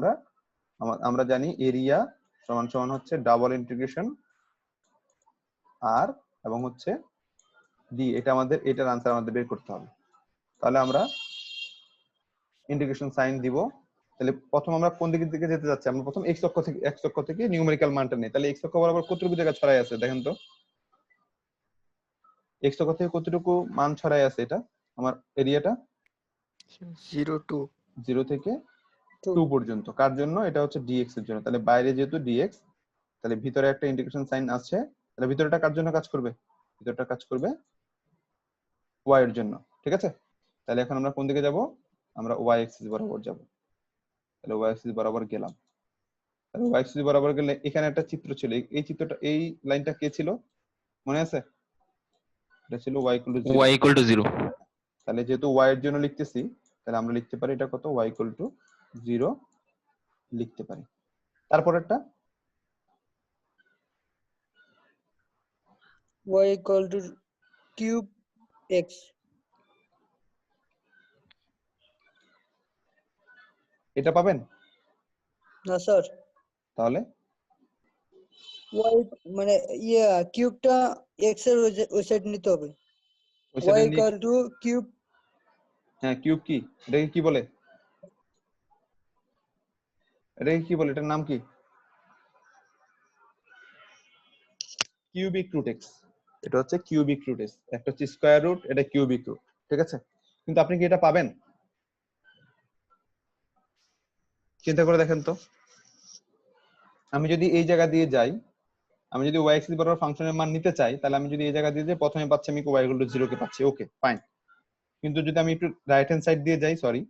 A: আমরা জানি এরিয়া সমান সমান হচ্ছে ডাবল ইন্টিগ্রেশন আর এবং হচ্ছে ডি। এটা আমাদের, এটার আনসার আমাদের বের করতে হবে। তাহলে আমরা ইন্টিগ্রেশন সাইন দিব। তাহলে প্রথম আমরা কোন দিকের দিকে যেতে যাচ্ছি? আমরা প্রথম x অক্ষ থেকে নিউমেরিক্যাল মানটা নেই। তাহলে x অক্ষ বরাবর কতটুকু জায়গা ছড়াই আছে দেখেন তো। x অক্ষ থেকে কতটুকু মান ছড়াই আছে? এটা আমার এরিয়াটা 0 থেকে 2 পর্যন্ত। কার জন্য? এটা হচ্ছে dx এর জন্য। তাহলে বাইরে যেহেতু dx, তাহলে ভিতরে একটা ইন্টিগ্রেশন সাইন আছে। তাহলে ভিতরটা কার জন্য কাজ করবে? ভিতরটা কাজ করবে y এর জন্য। ঠিক আছে, তাহলে এখন আমরা কোন দিকে যাব? আমরা y অ্যাক্সিস বরাবর যাব। তাহলে y অ্যাক্সিস বরাবর গেলাম। তাহলে y অ্যাক্সিস বরাবর গেলে এখানে একটা চিত্র ছিল। এই চিত্রটা, এই লাইনটা কে ছিল মনে আছে? এটা ছিল y equal two 0।
B: y equal two 0।
A: তাহলে যেহেতু y এর জন্য লিখতেছি, তাহলে আমরা লিখতে পারি এটা কত? y ইকুয়াল টু 0 লিখতে পারি। তারপরেরটা
F: y equal to cube x.
A: এটা পাবেন
F: না স্যার,
A: তাহলে?
F: y মানে কিউবটা x এর ওই সাইড নিতে হবে।
A: ওই
F: y
A: সাইডে
F: equal to কিউব।
A: হ্যাঁ, কিউব কি? এটাকে কি বলে? এটাকে কি বলে? এটার নাম কি? Cubic root x. এটা হচ্ছে কিউবিক রুট এক্স। একটা হচ্ছে স্কয়ার রুট, এটা কিউবিক রুট। ঠিক আছে, কিন্তু আপনি কি এটা পাবেন? চিন্তা করে দেখেন তো, আমি যদি এই জায়গা দিয়ে যাই, আমি যদি y অ্যাক্সিস বরাবর ফাংশনের মান নিতে চাই, তাহলে আমি যদি এই জায়গা দিয়ে যাই, প্রথমে পাচ্ছি আমি y ইকুয়াল টু 0 কে পাচ্ছি। Okay fine. কিন্তু যদি আমি একটু রাইট হ্যান্ড সাইড দিয়ে যাই, সরি,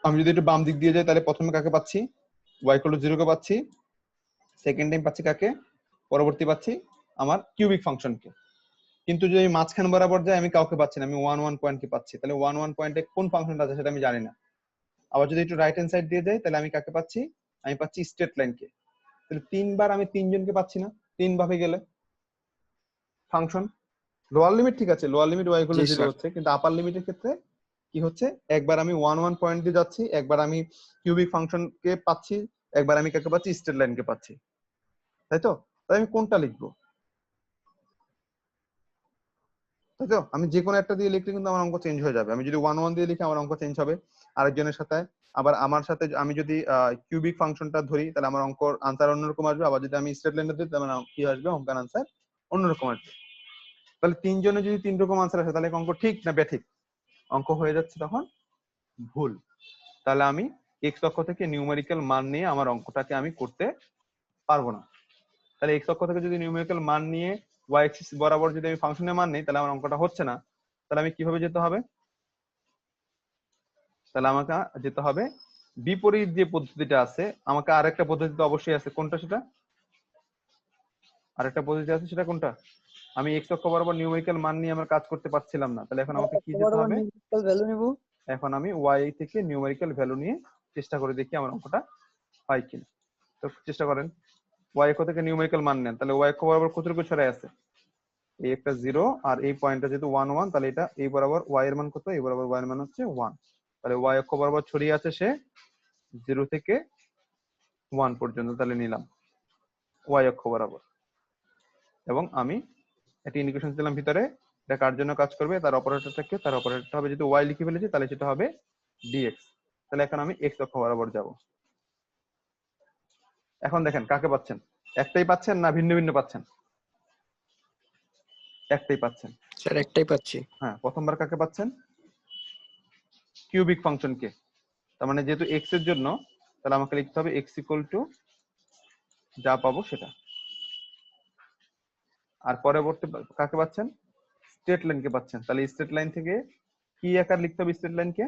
A: আমি যদি একটু বাম দিক দিয়ে যাই, তাহলে প্রথমে কাকে পাচ্ছি? y ইকুয়াল টু 0 কে পাচ্ছি। সেকেন্ড টাইম পাচ্ছি কাকে? পরবর্তী পাচ্ছি আমার কিউবিক ফাংশনকে। কিন্তু যদি আমি মাঝখান বরাবর যাই, আমি কাউকে পাচ্ছি না, আমি 1 1 পয়েন্টকে পাচ্ছি। তাহলে 1 1 পয়েন্টে কোন ফাংশনটা আছে সেটা আমি জানি না। আবার যদি একটু রাইট হ্যান্ড সাইড দিয়ে যাই, তাহলে আমি কাকে পাচ্ছি? আমি পাচ্ছি স্ট্রেট লাইনকে। তাহলে তিনবার আমি তিনজনকে পাচ্ছি না? তিন ভাবে গেলে ফাংশন লোয়ার লিমিট ঠিক আছে, lower limit y equal two 0 হচ্ছে, কিন্তু আপার লিমিটের ক্ষেত্রে কি হচ্ছে? একবার আমি 1 1 পয়েন্ট দিয়ে যাচ্ছি, একবার আমি কিউবিক ফাংশনকে পাচ্ছি, একবার আমি কাকে পাচ্ছি? স্ট্রেট লাইনকে পাচ্ছি। তাই তো? তাই আমি কোনটা লিখবো? তাই তো? আমি যে কোনো একটা দিয়ে লিখলে কিন্তু আমার অঙ্ক চেঞ্জ হয়ে যাবে। আমি যদি 1 1 দিয়ে লিখি, আমার অঙ্ক চেঞ্জ হবে আরেকজনের সাথে। আবার আমার সাথে আমি যদি কিউবিক ফাংশনটা ধরি, তাহলে আমার অঙ্কর আনসার অন্যরকম আসবে। আবার যদি আমি স্ট্রেট লাইনটা ধরি, তাহলে আমার কি আসবে? অঙ্কের আনসার অন্যরকম আসবে। তাহলে তিনজনে যদি তিন রকম আনসার আসে তাহলে অঙ্ক ঠিক না ব্যাঠিক? অঙ্ক হয়ে যাচ্ছে তখন ভুল। তাহলে আমি এক্স অক্ষ থেকে নিউমেরিক্যাল মান নিয়ে আমার অঙ্কটাকে আমি করতে পারবো না। তাহলে এক্স অক্ষ থেকে যদি নিউমেরিক্যাল মান নিয়ে ওয়াই এক্সিস বরাবর যদি আমি ফাংশনের মান নিই তাহলে আমার অঙ্কটা হচ্ছে না। তাহলে আমি কিভাবে যেতে হবে? তাহলে আমাকে যেতে হবে বিপরীত যে পদ্ধতিটা আছে, আমাকে আরেকটা পদ্ধতি তো অবশ্যই আছে। কোনটা সেটা? আরেকটা পদ্ধতি আছে, সেটা কোনটা? আমি এক্স অক্ষ বরাবর নিউমেরিক্যাল মান নিয়ে আমার কাজ করতে পারছিলাম না, তাহলে এখন আমাকে কি যেতে হবে?
F: নিউমেরিক্যাল ভ্যালু নিব।
A: এখন আমি ওয়াই থেকে নিউমেরিক্যাল ভ্যালু নিয়ে চেষ্টা করে দেখি আমার অঙ্কটা হয় কিনা। তো চেষ্টা করেন, ওয়াই অক্ষ থেকে নিউমেরিক্যাল মান নেন, তাহলে ওয়াই অক্ষ বরাবর কতটুকু ছড়াই আছে? এই একটা 0 আর এই পয়েন্টটা যেহেতু 1 1, তাহলে এটা এই বরাবর ওয়াই এর মান কত? এই বরাবর ওয়াই এর মান হচ্ছে 1। তাহলে ওয়াই অক্ষ বরাবর ছড়িয়ে আছে সে 0 থেকে 1 পর্যন্ত। তাহলে নিলাম ওয়াই অক্ষ বরাবর, এবং আমি একটা ইন্ডিকেশন দিলাম ভিতরে, এটা কার জন্য কাজ করবে, তার অপারেটরটাকে, তার অপারেটরটা হবে যেহেতু ওয়াই লিখে ফেলেছি তাহলে সেটা হবে ডিএক্স। তাহলে এখন আমি এক্স অক্ষ বরাবর যাব। এখন দেখেন কাকে পাচ্ছেন? একটাই পাচ্ছেন না ভিন্ন ভিন্ন পাচ্ছেন? একটাই পাচ্ছেন।
D: স্যার একটাই পাচ্ছি।
A: হ্যাঁ, প্রথমবার কাকে পাচ্ছেন? কিউবিক ফাংশনকে। তার মানে যেহেতু এক্স এর জন্য, তাহলে আমাকে লিখতে হবে এক্স ইকুয়াল টু যা পাবো সেটা। আর পরবর্তী কাকে পাচ্ছেন? স্ট্রেট লাইনকে পাচ্ছেন। তাহলে স্ট্রেট লাইন থেকে কি আকার লিখতে হবে স্ট্রেট লাইনকে?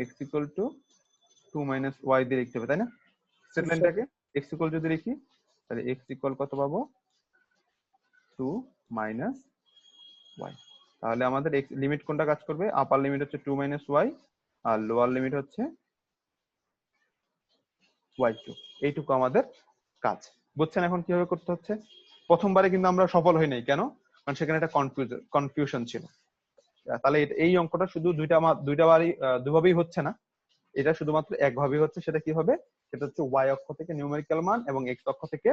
A: X equal to 2 minus y দিয়ে লিখতে হবে, তাই না? স্ট্রেট লাইনটাকে এক্স ইকুয়াল যদি লিখি তাহলে এক্স ইকুয়াল কত পাবো? 2 মাইনাস ওয়াই। তাহলে আমাদের এক্স লিমিট কোনটা কাজ করবে? আপার লিমিট হচ্ছে 2 মাইনাস ওয়াই আর লোয়ার লিমিট হচ্ছে y2। এইটুকু আমাদের কাজ। বুঝছেন এখন কিভাবে করতে হচ্ছে? প্রথমবারে কিন্তু আমরা সফল হই নাই, কেন? কারণ সেখানে একটা কনফিউশন ছিল। তাহলে এই অঙ্কটা শুধু দুভাবেই হচ্ছে না, এটা শুধুমাত্র একভাবেই হচ্ছে। সেটা কি হবে? সেটা হচ্ছে ওয়াই অক্ষ থেকে নিউমেরিক্যাল মান এবং এক্স অক্ষ থেকে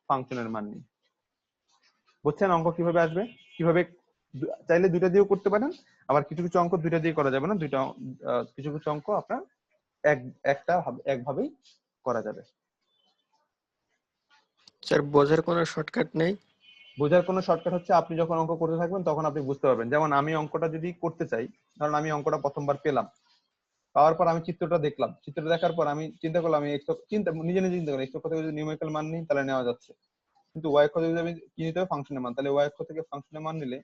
A: ফাংশনের মান নিয়ে। বুঝছেন অঙ্ক কিভাবে আসবে? কিভাবে চাইলে দুইটা দিয়েও করতে পারেন, আবার কিছু কিছু অঙ্ক দুইটা দিয়ে করা যাবে না। কিছু কিছু অঙ্ক আপনার একভাবেই করা যাবে।
D: স্যার বোঝার কোনো শর্টকাট নেই?
A: বোঝার কোনো শর্টকাট হচ্ছে আপনি যখন অঙ্ক করতে থাকবেন তখন আপনি বুঝতে পারবেন। যেমন আমি অঙ্কটা যদি করতে চাই, কারণ আমি অঙ্কটা প্রথমবার পেলাম, পাওয়ার পর আমি চিত্রটা দেখলাম, চিত্রটা দেখার পর আমি চিন্তা করলাম, আমি নিজে নিজে চিন্তা করলাম এক্স অক্ষ থেকে যদি নিউমেরিক্যাল মান নিই তাহলে নেওয়া যাচ্ছে, কিন্তু ওয়াই অক্ষ থেকে যদি আমি কি নিতে হবে? ফাংশনের মান। তাহলে ওয়াই অক্ষ থেকে ফাংশনের মান নিলে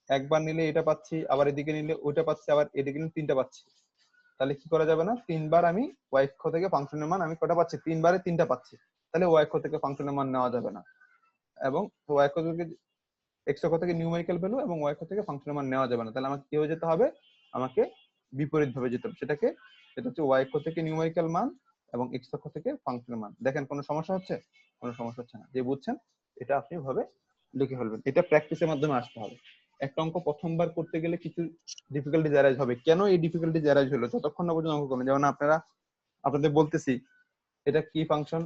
A: একবার নিলে এটা পাচ্ছি, আবার এদিকে নিলে ওইটা পাচ্ছি, আবার এদিকে নিলে তিনটা পাচ্ছি। তাহলে কি করা যাবে না? তিনবার আমি ওয়াই অক্ষ থেকে ফাংশনের মান আমি কটা পাচ্ছি? তিনবারে তিনটা পাচ্ছি। তাহলে ওয়াই অক্ষ থেকে ফাংশনের মান নেওয়া যাবে না, এবং ওয়াই অক্ষ থেকে এক্স অক্ষ থেকে নিউমেরিক্যাল ভ্যালু এবং ওয়াই অক্ষ থেকে ফাংশনের মান নেওয়া যাবে না। তাহলে আমাকে কি হয়ে যেতে হবে? আমাকে বিপরীত ভাবে যেতে হবে। সেটা হচ্ছে ওয়াই অক্ষ থেকে নিউমেরিক্যাল মান এবং এক্স অক্ষ থেকে ফাংশনের মান। দেখেন কোনো সমস্যা হচ্ছে? কোনো সমস্যা হচ্ছে না। যে বুঝছেন এটা আপনি ভাবে লিখে ফেলবেন। এটা প্র্যাকটিসের মাধ্যমে আসতে হবে। একটা অঙ্ক প্রথমবার করতে গেলে কিছু ডিফিকাল্টি অ্যারাইজ হবে। কেন এই ডিফিকাল্টি অ্যারাইজ হলো? যতক্ষণ না পর্যন্ত অঙ্ক করবেন। যেমন আপনাদের বলতেছি এটা কি ফাংশন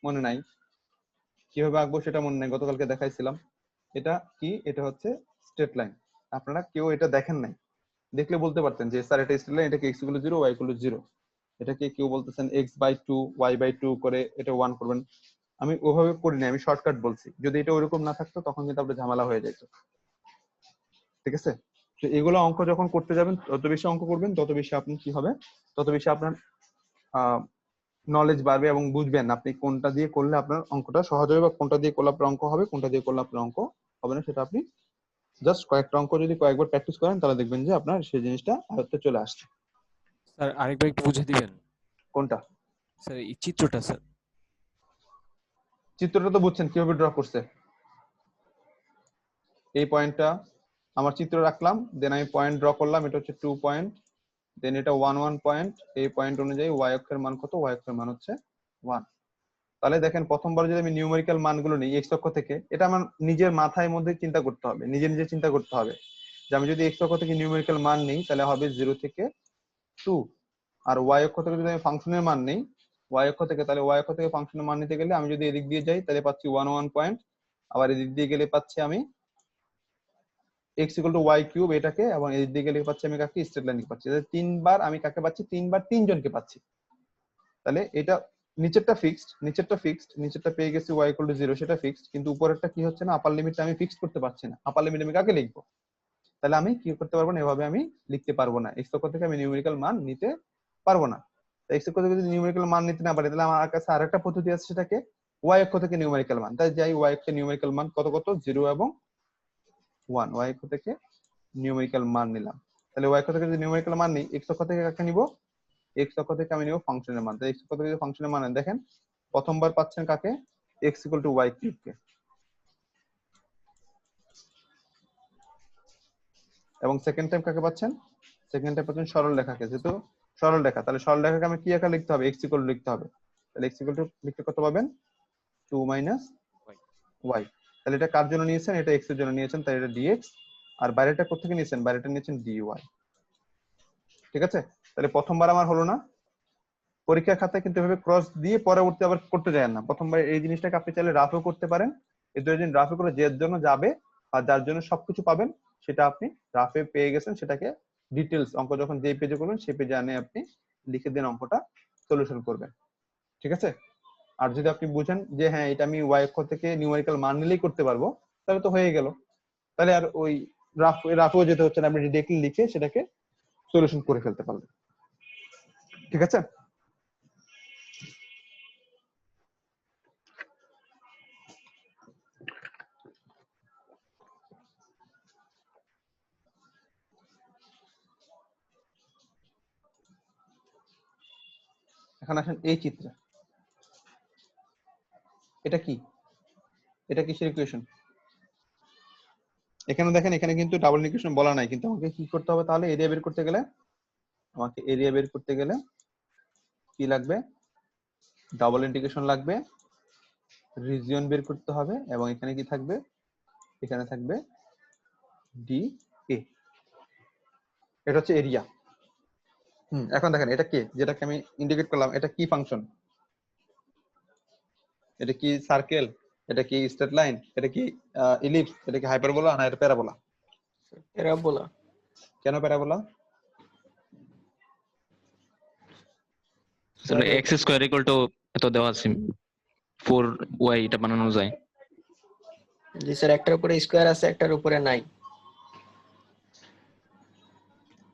A: মনে নাই, কিভাবে আঁকবো সেটা মনে নাই, গতকালকে দেখাইছিলাম। এটা কি? এটা হচ্ছে স্ট্রেট লাইন। আপনারা কেউ এটা দেখেন নাই, দেখলে বলতে পারতেন যে স্যার এটা স্ট্রেট লাইন, এটা কি x ইকুয়াল 0 y ইকুয়াল 0। এটাকে কেউ বলতেছেন x/2 y/2 করে এটা 1 করবেন। আমি ওভাবে করিনি, আমি শর্টকাট বলছি। যদি এটা ওইরকম না থাকতো তখন কিন্তু আপনার ঝামেলা হয়ে যেত। ঠিক আছে? তো এগুলো অঙ্ক যখন করতে যাবেন, তত বেশি অঙ্ক করবেন, তত বেশি আপনি কি হবে? তত বেশি আপনার নলেজ বাড়বে এবং বুঝবেন আপনি কোনটা দিয়ে করলে আপনার অঙ্কটা সহজ হবে, বা কোনটা দিয়ে করলে আপনার অঙ্ক হবে, কোনটা দিয়ে করলে আপনার অঙ্ক হবে না। সেটা আপনি জাস্ট কয়েকটা অঙ্ক যদি কয়েকবার প্র্যাকটিস করেন তাহলে দেখবেন যে আপনার সেই জিনিসটা আয়ত্তে চলে আসছে।
H: স্যার আরেকবার একটু বুঝিয়ে দিবেন।
A: কোনটা?
H: স্যার এই চিত্রটা স্যার।
A: চিত্রটা তো বুঝছেন কিভাবে ড্র করছে। এই পয়েন্টটা আমার চিত্র রাখলাম, দেন আমি পয়েন্ট ড্র করলাম, এটা হচ্ছে 2 পয়েন্ট, দেন এটা 1 1 পয়েন্ট। এই পয়েন্ট অনুযায়ী ওয়াই অক্ষের মান কত? ওয়াই অক্ষের মান হচ্ছে 1। তাহলে দেখেন প্রথমবার যদি আমি নিউমেরিক্যাল মানগুলো নিই এক্স অক্ষ থেকে, এটা আমার নিজের মাথায় মধ্যে চিন্তা করতে হবে, নিজে নিজে চিন্তা করতে হবে যে আমি যদি এক্স অক্ষ থেকে নিউমেরিক্যাল মান নিই তাহলে হবে 0 থেকে 2, আর ওয়াই অক্ষ থেকে যদি আমি ফাংশনের মান নেই ওয়াই অক্ষ থেকে, তাহলে ওয়াই অক্ষ থেকে ফাংশনের মান নিতে গেলে আমি যদি এদিক দিয়ে যাই তাহলে পাচ্ছি 1 1 পয়েন্ট, আবার এদিক দিয়ে গেলে পাচ্ছি আমি x equal to y cube এটাকে, এবং এদিক দিয়ে গেলে পাচ্ছি আমি কাকে? স্ট্রেট লাইনকে পাচ্ছি। তিনবার আমি কাকে পাচ্ছি? তিনবার তিনজনকে পাচ্ছি। তাহলে এটা নিচেরটা পেয়ে গেছি y ইকুয়াল টু 0 সেটা ফিক্সড, কিন্তু উপরেরটা কি হচ্ছে না, আপার লিমিটটা আমি ফিক্স করতে পারছি না। আপার লিমিট আমি কাকে লিখবো? তাহলে আমি কি করতে পারবো না, এভাবে আমি লিখতে পারবো না, এক্স অক্ষ থেকে আমি নিউমেরিক্যাল মান নিতে পারবো না। এক্স অক্ষ থেকে যদি নিউমেরিক্যাল মান নিতে না পারি, তাহলে আমার কাছে আরেকটা পদ্ধতি আছে, সেটাকে ওয়াই অক্ষ থেকে নিউমেরিক্যাল মান। তাই যাই ওয়াই অক্ষে নিউমেরিক্যাল মান কত কত 0 এবং 1, ওয়াই অক্ষ থেকে নিউমেরিক্যাল মান নিলাম। তাহলে ওয়াই অক্ষ থেকে যদি নিউমেরিক্যাল মান নিই, এক্স অক্ষ থেকে কাকে নিব? এক্স অক্ষ থেকে আমি নিব ফাংশনের মান। তাই এক্স অক্ষ থেকে ফাংশনের মান দেখেন, প্রথমবার পাচ্ছেন কাকে? X equal to y cube কে, এবং সেকেন্ড টাইম কাকে পাচ্ছেন? সেকেন্ড টাইম পাচ্ছেন সরল রেখাকে। যেহেতু সরল রেখা, তাহলে সরল রেখাকে আমি কি আকারে লিখতে হবে? এক্স ইকুয়াল টু লিখতে হবে। তাহলে এক্স ইকুয়াল টু লিখতে কত পাবেন? 2 মাইনাস ওয়াই। তাহলে এটা কার জন্য নিয়েছেন? এটা এক্স এর জন্য নিয়েছেন, তাই এটা ডিএক্স। আর বাইরেটা কোথা থেকে নিয়েছেন? বাইরেটা নিয়েছেন ডিওয়াই। ঠিক আছে, তাহলে প্রথমবার আমার হলো না। পরীক্ষার খাতায় কিন্তু এভাবে ক্রস দিয়ে পরবর্তী আবার করতে যায় না। প্রথমবার এই জিনিসটাকে আপনি চাইলে রাফও করতে পারেন। এই দুই দিন রাফে করে যে জন্য যাবে আর যার জন্য সবকিছু পাবেন, সেটা আপনি রাফে পেয়ে গেছেন, সেটাকে ডিটেলস অঙ্ক যখন যে পেজে করবেন সেই পেজে আনে আপনি লিখে দিন, অঙ্কটা সলিউশন করবেন। ঠিক আছে, আর যদি আপনি বুঝেন যে হ্যাঁ এটা আমি ওয়াই অক্ষ থেকে নিউমেরিক্যাল মান নিলেই করতে পারবো, তাহলে তো হয়ে গেল। তাহলে আর ওই রাফেও যেতে হচ্ছে না, আপনি ডিরেক্টলি লিখে সেটাকে সলিউশন করে ফেলতে পারবেন। ঠিক আছে, এখন আসেন এই চিত্রে। এটা কি? এটা কিসের ইকুয়েশন? এখানে দেখেন, এখানে কিন্তু ডাবল ইকুয়েশন বলা নাই, কিন্তু আমাকে কি করতে হবে তাহলে? এরিয়া বের করতে গেলে কি লাগবে? ডাবল ইন্টিগ্রেশন লাগবে, রিজিয়ন বের করতে হবে, এবং এখানে কি থাকবে? এখানে থাকবে ডি এ। এটা হচ্ছে এরিয়া। এখন দেখেন এটা কি, যেটাকে আমি ইন্ডিকেট করলাম, এটা কি ফাংশন? এটা কি সার্কেল? এটা কি স্ট্রেট লাইন? এটা কি ইলিপস? এটা কি হাইপারবোলা না এটা প্যারাবোলা?
D: প্যারাবোলা।
A: কেন parabola?
B: Sir x square equal to এত দেওয়া আছে 4y, এটা বানানো যায়?
D: জি স্যার, একটার উপরে স্কয়ার আছে, একটার উপরে নাই।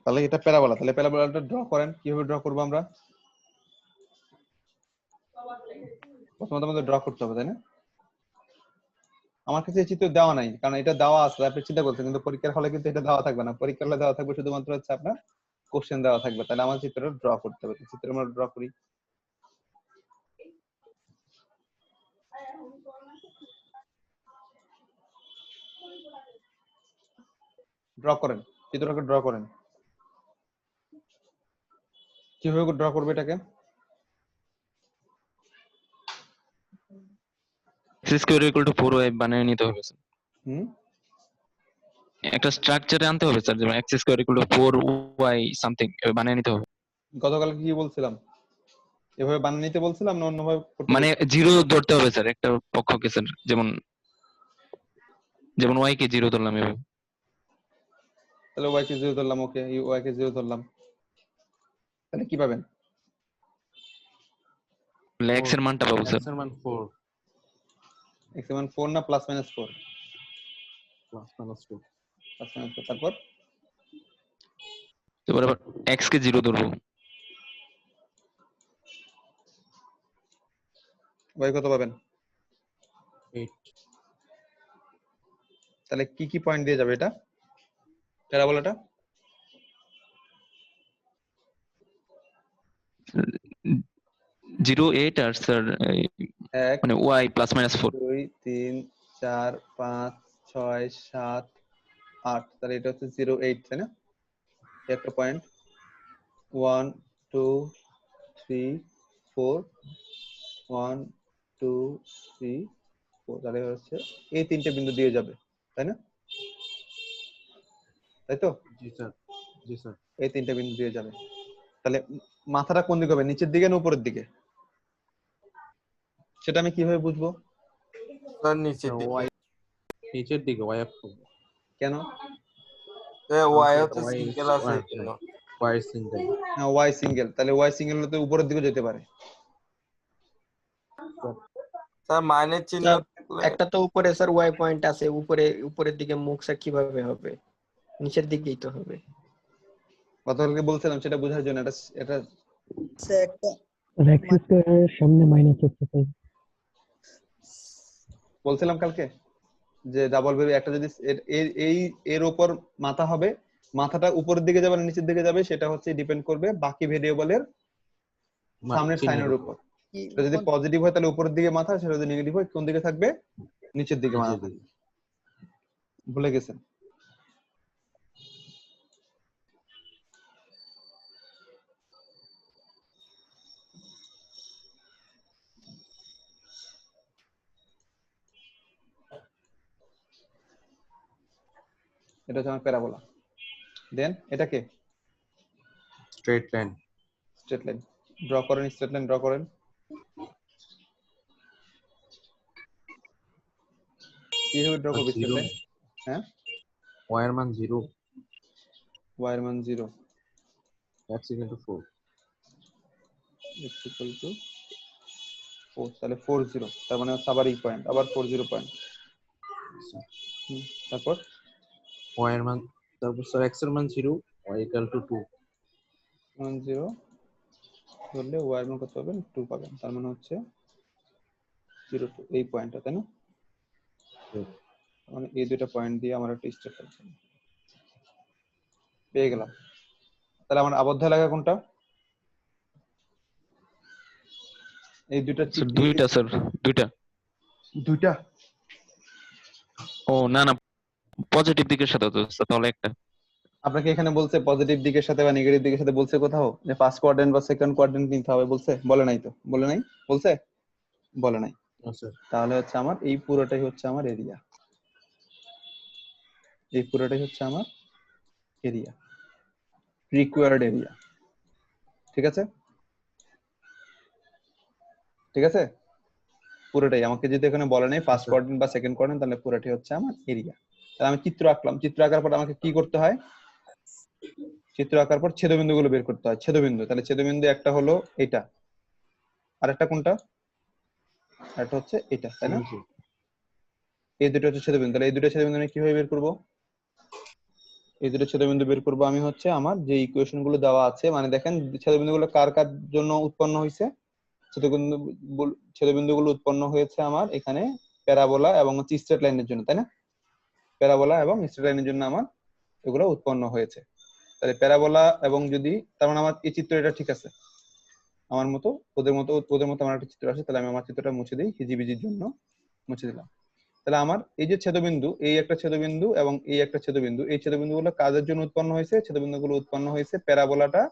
A: তাহলে এটা প্যারাবোলা। তাহলে প্যারাবোলাটা ড্র করেন। কিভাবে ড্র করবো আমরা? প্রথমত আমাদের ড্র করতে হবে, তাই না? আমার কাছে এই চিত্র দেওয়া নাই, কারণ এটা দেওয়া আছে, আপনি চিন্তা করছেন, কিন্তু পরীক্ষার হলে কিন্তু এটা দেওয়া থাকবে না। পরীক্ষার হলে দেওয়া থাকবে শুধুমাত্র হচ্ছে আপনার কোশ্চেন দেওয়া থাকবে। তাহলে আমার চিত্রটা ড্র করতে হবে। চিত্র আমরা ড্র করি। ড্র করেন, চিত্রটাকে ড্র করেন। কিভাবে ড্র করবে এটাকে?
B: X square equal to 4y বানিয়ে নিতে হবে স্যার।
A: হুম,
B: একটা স্ট্রাকচারে আনতে হবে স্যার, যেমন x square equal to 4y something বানিয়ে নিতে হবে।
A: গতকাল কি বলছিলাম? এভাবে বানিয়ে নিতে বলছিলাম না অন্যভাবে করতে
B: মানে
A: বলছিলাম?
B: জিরো ধরতে হবে স্যার একটা পক্ষকে স্যার, যেমন y কে জিরো ধরলাম এভাবে।
A: তাহলে ওয়াই কে 0 ধরলাম, ওকে ওয়াই কে 0 ধরলাম, তাহলে কি পাবেন?
B: এক্স এর মানটা পাবো স্যার।
I: এক্স এর মান 4
A: এক্স এর মান 4 না plus minus 4?
I: Plus minus 2।
A: Plus minus 4। তারপর
B: এবার আবার এক্স কে জিরো ধরবো।
A: ওয়াই কত পাবেন?
I: 8।
A: তাহলে কি কি পয়েন্ট দিয়ে যাবে এটা প্যারাবোলাটা?
B: 0 8 আর স্যার
A: 1
B: মানে y প্লাস মাইনাস 4।
A: 2 3 4 5 6 7 8। তাহলে এটা হচ্ছে 0 8, তাই না? একটা পয়েন্ট 1 2 3 4 1 2 3 4। তাহলে হচ্ছে এই তিনটে বিন্দু দিয়ে যাবে, তাই না? তাই তো?
I: জি স্যার, জি স্যার।
A: এই তিনটে বিন্দু দিয়ে যাবে। তাহলে মাথাটা কোন দিকে হবে, নিচের দিকে না উপরের দিকে? সেটা আমি কিভাবে বুঝবো?
E: স্যার নিচের দিকে।
I: ওয়াই নিচের দিকে, ওয়াই আপ
A: কেন?
E: ওয়াই হচ্ছে সিঙ্গেল আছে এই জন্য।
I: Y single.
A: না, ওয়াই সিঙ্গেল। তাহলে ওয়াই সিঙ্গেল হলে তো উপরের দিকে যেতে পারে।
E: স্যার মাইনাস চিহ্ন
D: স্যার,
E: থাকলে
D: একটা তো উপরে স্যার ওয়াই পয়েন্ট আছে, উপরের দিকে মুখ স্যার কিভাবে হবে? নিচের দিকেই তো হবে।
A: গতকালকে বলছিলাম সেটা বোঝার জন্য এটা
F: স্যার একটা
J: এক্স স্কয়ারের সামনে মাইনাস হচ্ছে তাই
A: বলছিলাম কালকে যে ডাবল ভেরি একটা যদি এর উপর মাথা হবে, মাথাটা উপরের দিকে যাবে না নিচের দিকে যাবে, সেটা হচ্ছে ডিপেন্ড করবে বাকি ভেরিয়েবলের সামনের সাইনের উপর।
F: কি
A: এটা যদি পজিটিভ হয় তাহলে উপরের দিকে মাথা, সেটা যদি নেগেটিভ হয় কোন দিকে থাকবে? নিচের দিকে মাথা থাকবে। ভুলে গেছেন? এটা হচ্ছে আমার প্যারাবোলা। দেন এটা কি?
I: Straight line.
A: Straight line draw করেন, স্ট্রেট লাইন ড্র করেন। কিভাবে ড্র করবে স্ট্রেট লাইন? হ্যাঁ,
I: y এর মান 0,
A: y এর মান 0,
I: x = 4,
A: x equal to 4, তাহলে 4 0, তার মানে হচ্ছে আবার এই পয়েন্ট, আবার 4 0 পয়েন্ট। তারপর
I: y এর মান, তারপর স্যার x এর মান 0, y = 2,
A: 1 0 ধরলে y এর মান কত পাবেন? 2 পাবেন, তার মানে হচ্ছে 0 2, এই পয়েন্টটা, তাই না? মানে এই দুটো পয়েন্ট দিয়ে আমার একটা স্টেপ আছে, পেয়ে গেলাম। তাহলে আমার আবদ্ধ এলাকা কোনটা? এই দুটো
B: স্যার দুইটা, স্যার দুইটা।
A: দুইটা?
B: ও না না, পজিটিভ দিকের সাথে তো স্যার, তাহলে একটা।
A: আপনাকে এখানে বলছে পজিটিভ দিকের সাথে বা নেগেটিভ দিকের সাথে বলছে কোথাও যে ফার্স্ট কোয়াড্রেন্ট বা সেকেন্ড কোয়াড্রেন্ট নিতে হবে বলছে? বলে নাই তো? বলে নাই? বলছে? বলে নাই।
I: আচ্ছা
A: তাহলে হচ্ছে আমার এই পুরোটাই হচ্ছে আমার এরিয়া, এই পুরোটাই হচ্ছে আমার এরিয়া, রিকোয়ার্ড এরিয়া। ঠিক আছে? ঠিক আছে, পুরোটাই। আমাকে যদি এখানে বলে নাই ফার্স্ট কোয়াড্রেন্ট বা সেকেন্ড কোয়াড্রেন্ট, তাহলে পুরোটাই হচ্ছে আমার এরিয়া। তাহলে আমি চিত্র আঁকলাম, চিত্র আঁকার পর আমাকে কি করতে হয়? চিত্র আঁকার পর ছেদবিন্দুগুলো বের করতে হয়। ছেদবিন্দু, তাহলে ছেদবিন্দু একটা হলো এটা, আর একটা কোনটা? একটা হচ্ছে এটা, তাই না? এই দুটো হচ্ছে ছেদবিন্দু। তাহলে এই দুটো ছেদবিন্দু আমি কিভাবে বের করব? এই দুটো ছেদবিন্দু বের করব আমি হচ্ছে আমার যে ইকুয়েশন গুলো দেওয়া আছে, মানে দেখেন ছেদবিন্দুগুলো কার কার জন্য উৎপন্ন হয়েছে? ছেদবিন্দুগুলো উৎপন্ন হয়েছে আমার এখানে প্যারাবোলা এবং স্ট্রেট লাইনের জন্য, তাই না? প্যারাবোলা এবং স্ট্রেট লাইনের জন্য আমার এগুলো উৎপন্ন হয়েছে। তাহলে প্যারাবোলা এবং যদি, তার মানে আমার এই চিত্র এটা ঠিক আছে, আমার মতো ওদের মতো আমার একটা চিত্র আছে। তাহলে আমি আমার চিত্রটা মুছে দিই, হিজিবিজির জন্য মুছে দিলাম। তাহলে আমার এই যে ছেদবিন্দু, এই একটা ছেদবিন্দু এবং এই একটা ছেদবিন্দু, এই ছেদবিন্দুগুলো কাজের জন্য উৎপন্ন হয়েছে, ছেদবিন্দুগুলো উৎপন্ন হয়েছে প্যারাবোলাটা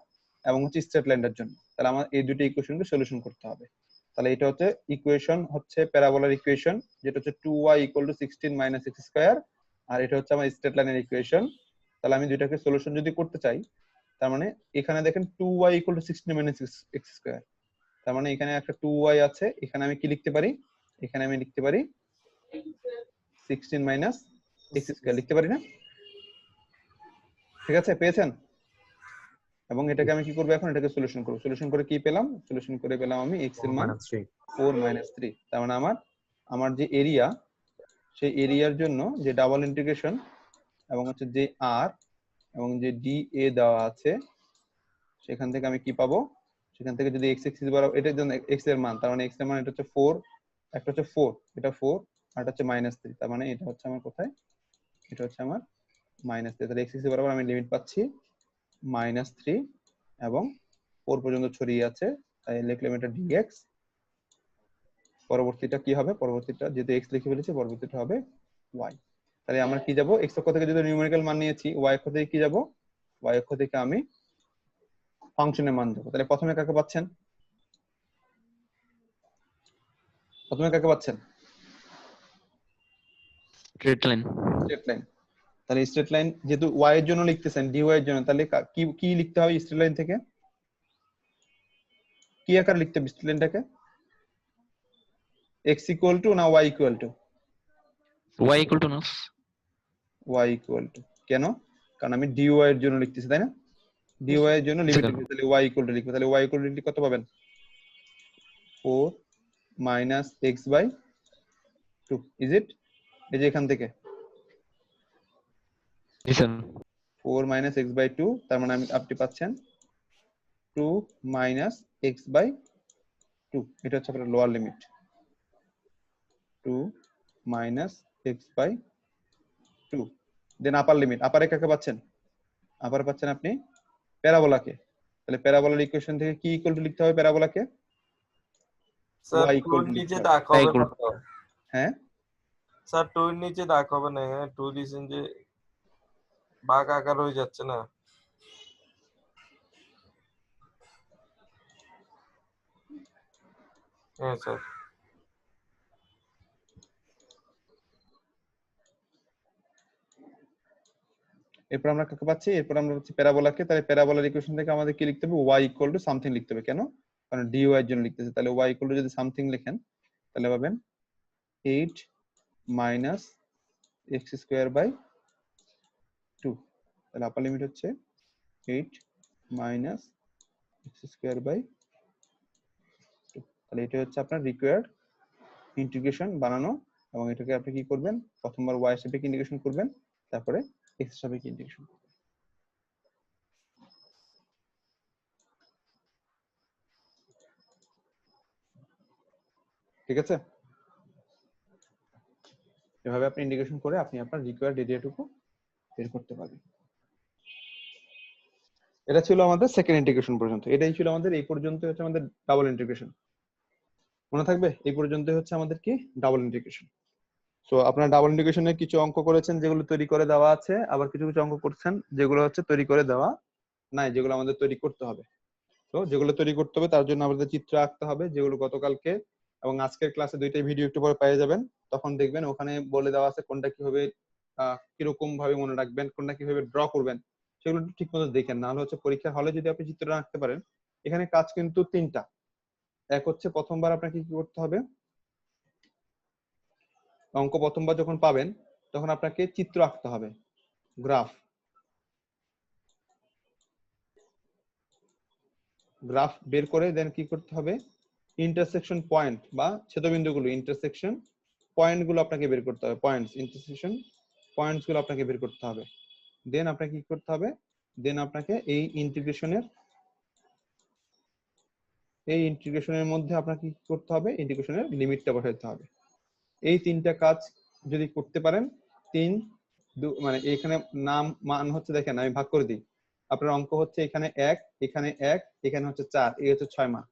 A: এবং হচ্ছে স্ট্রেট লাইনটার জন্য। তাহলে আমার এই দুটো ইকুয়েশনকে সলিউশন করতে হবে। তাহলে এটা হচ্ছে ইকুয়েশন, হচ্ছে প্যারাবোলার ইকুয়েশন, যেটা হচ্ছে 2y = 16 - x², আর এটা হচ্ছে আমার স্ট্রেট লাইনের ইকুয়েশন। তাহলে আমি দুইটাকে সলিউশন যদি করতে চাই, তার মানে এখানে দেখেন 2y = 16 - x², তার মানে এখানে একটা 2y আছে, এখানে আমি কি লিখতে পারি? এখানে আমি লিখতে পারি 16 - x² লিখতে পারি না? ঠিক আছে, পেয়েছেন? এবং এটাকে আমি কি করব এখন? এটাকে সলিউশন করব। সলিউশন করে কি পেলাম? সলিউশন করে পেলাম আমি x এর মান 4 - 3। তার মানে আমার যে এরিয়া, সেই এরিয়ার জন্য যে ডাবল ইন্টিগ্রেশন এবং হচ্ছে যে r এবং যে dA দেওয়া আছে, সেখান থেকে আমি কি পাবো? সেখান থেকে যদি x এক্সিস বরাবর, এটার জন্য x এর মান, তার মানে x এর মান এটা হচ্ছে 4, একটা হচ্ছে 4, এটা 4, আর এটা হচ্ছে -3, তার মানে এটা হচ্ছে আমার কোথায়? এটা হচ্ছে আমার -3। তাহলে x এক্সিস বরাবর আমি লিমিট পাচ্ছি -3 এবং 4 পর্যন্ত ছড়িয়ে আছে, তাই লিখলাম এটা dx। পরবর্তীটা কি হবে? পরবর্তীটা যেহেতু x লিখে ফেলেছি, পরবর্তীটা হবে y। তাহলে আমরা কি যাব? x অক্ষ থেকে যদি নিউমেরিক্যাল মান নিয়েছি, y অক্ষ থেকে কি যাব? y অক্ষ থেকে আমি ফাংশনের মান দেবো। তাহলে প্রথমে কাকে পাচ্ছেন? প্রথমে কাকে পাচ্ছেন?
B: Straight line.
A: Straight line. তাহলে স্ট্রেট লাইন যেহেতু y এর জন্য লিখতেছেন, dy এর জন্য, তাহলে কি লিখতে হবে স্ট্রেট লাইন থেকে? কি আকার লিখতে হবে স্ট্রেট লাইনটাকে? x = না y =
B: y = না,
A: y = কেন? কারণ আমি dy এর জন্য লিখতেছি, তাই না? dy এর জন্য লিমিট লিখতে, তাহলে y = লিখবো। তাহলে y = কত পাবেন? 4 - x/, 2 ইজ ইট? এই যে এখান থেকে
B: জি স্যার
A: 4 মাইনাস এক্স বাই 2, তার মানে আপনি পাচ্ছেন 2 মাইনাস এক্স বাই 2। এটা হচ্ছে আপনার lower limit, 2 minus x by 2। Then upper limit, আপারে কাকে পাচ্ছেন? আপারে পাচ্ছেন আপনি প্যারাবোলাকে। তাহলে প্যারাবোলার ইকুয়েশন থেকে কি ইকুয়াল টু লিখতে হবে প্যারাবোলাকে?
E: স্যার
A: y
E: 2
A: ইকুয়াল
E: এর
A: টু
E: নিচে
A: লিখতে হবে।
E: দাগ হবে
B: equal
E: না তো?
A: হ্যাঁ
E: স্যার 2 এর নিচে দাগ হবে না, হ্যাঁ 2 দিছেন যে ভাগ আকার হয়ে যাচ্ছে না? হ্যাঁ স্যার।
A: এরপর আমরা কাকে পাচ্ছি? এরপর আমরা পাচ্ছি প্যারাবোলাকে। তাহলে প্যারাবোলার ইকুয়েশন থেকে আমাদের কি লিখতে হবে? y ইকুয়াল টু সামথিং লিখতে হবে। কেন? কারণ dy এর জন্য লিখতেছে। তাহলে y ইকুয়াল টু যদি সামথিং লেখেন তাহলে পাবেন 8 মাইনাস এক্স স্কোয়ার বাই 2। তাহলে আপার লিমিট হচ্ছে 8 মাইনাস এক্স স্কোয়ার বাই 2। তাহলে এটা হচ্ছে আপনার রিকোয়ার্ড ইন্টিগ্রেশন বানানো, এবং এটাকে আপনি কি করবেন? প্রথমবার y এর সাপেক্ষে ইন্টিগ্রেশন করবেন, তারপরে x এর সাপেক্ষে ইন্টিগ্রেশন করবেন। ঠিক আছে? এভাবে আপনি ইন্টিগ্রেশন করে আপনি আপনার রিকোয়ার্ড এরিয়াটুকু বের করতে পারবেন। এটা ছিল আমাদের সেকেন্ড ইন্টিগ্রেশন পর্যন্ত। এটাই ছিল আমাদের, এই পর্যন্ত হচ্ছে আমাদের ডাবল ইন্টিগ্রেশন। মনে থাকবে এই পর্যন্ত হচ্ছে আমাদের কি ডাবল ইন্টিগ্রেশন। সো আপনারা ডাবল ইন্টিগ্রেশনে কিছু অঙ্ক করেছেন যেগুলো তৈরি করে দেওয়া আছে, আবার কিছু কিছু অঙ্ক করছেন যেগুলো হচ্ছে তৈরি করে দেওয়া নাই, যেগুলো আমাদের তৈরি করতে হবে। তো যেগুলো তৈরি করতে হবে তার জন্য আমাদের চিত্র আঁকতে হবে, যেগুলো গতকালকে এবং আজকের ক্লাসে দুইটাই ভিডিও একটু পরে পেয়ে যাবেন। তখন দেখবেন ওখানে বলে দেওয়া আছে কোনটা কিভাবে কিরকম ভাবে মনে রাখবেন, কোনটা কিভাবে ড্র করবেন, সেগুলো ঠিক মতো দেখেন। নাহলে হচ্ছে পরীক্ষার হলে যদি আপনি চিত্রটা আঁকতে পারেন, এখানে কাজ কিন্তু তিনটা। এক হচ্ছে প্রথমবার আপনাকে কি করতে হবে, অঙ্ক প্রথমবার যখন পাবেন তখন আপনাকে চিত্র আঁকতে হবে, গ্রাফ। গ্রাফ বের করে দেন কি করতে হবে, ইন্টারসেকশন পয়েন্ট বা ছেদবিন্দুগুলো, ইন্টারসেকশন পয়েন্টগুলো আপনাকে বের করতে হবে, পয়েন্টস, ইন্টারসেকশন পয়েন্টস গুলো আপনাকে বের করতে হবে। দেন আপনাকে কি করতে হবে, দেন আপনাকে এই ইন্টিগ্রেশনের মধ্যে আপনাকে কি করতে হবে, ইন্টিগ্রেশনের লিমিটটা বসাতে হবে। এই তিনটা কাজ যদি করতে পারেন, মানে এখানে নাম মান হচ্ছে, দেখেন আমি ভাগ করে দিই, আপনার অঙ্ক হচ্ছে এখানে 1, এখানে 1, এখানে হচ্ছে 4, এই হচ্ছে 6 মার্ক।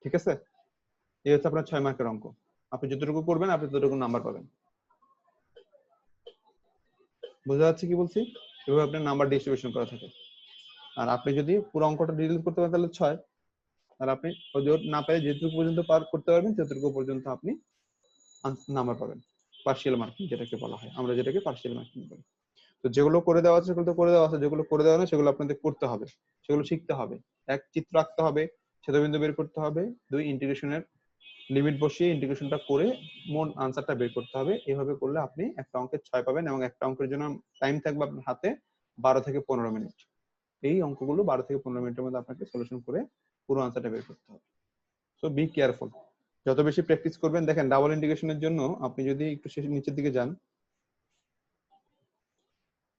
A: ঠিক আছে? এই হচ্ছে আপনার 6 মার্কের অঙ্ক। আপনি যতটুকু করবেন আপনি ততটুকু নাম্বার পাবেন। বুঝা যাচ্ছে কি বলছি? এভাবে আপনার নাম্বার ডিস্ট্রিবিউশন করা থাকে। আর আপনি যদি পুরো অঙ্কটা ডিলিট করতে পারেন তাহলে 6, আর আপনি না পেরে যেটুকু পর্যন্ত পার করতে পারবেন ততটুকু পর্যন্ত আপনি নাম্বার পাবেন। পার্শিয়াল মার্কিং যেটাকে বলা হয়, আমরা যেটাকে পার্শিয়াল মার্কিং বলি। তো যেগুলো করে দেওয়া আছে সেগুলো তো করে দেওয়া আছে, যেগুলো করে দেওয়া না সেগুলো আপনাদের করতে হবে, সেগুলো শিখতে হবে। এক, চিত্র আঁকতে হবে, ছেদবিন্দু বের করতে হবে। 2, ইন্টিগ্রেশনের লিমিট বসিয়ে ইন্টিগ্রেশনটা করে মোট আনসারটা বের করতে হবে। এভাবে করলে আপনি একটা অঙ্কের 6 পাবেন, এবং একটা অঙ্কের জন্য টাইম থাকবে আপনার হাতে 12 থেকে 15 মিনিট। এই অঙ্কগুলো 12 থেকে 15 মিনিটের মধ্যে আপনাকে সলিউশন করে পুরো আনসারটা বের করতে হবে। So be careful. যত বেশি প্র্যাকটিস করবেন, দেখেন ডাবল ইন্টিগ্রেশনের জন্য আপনি যদি একটু নিচের দিকে যান,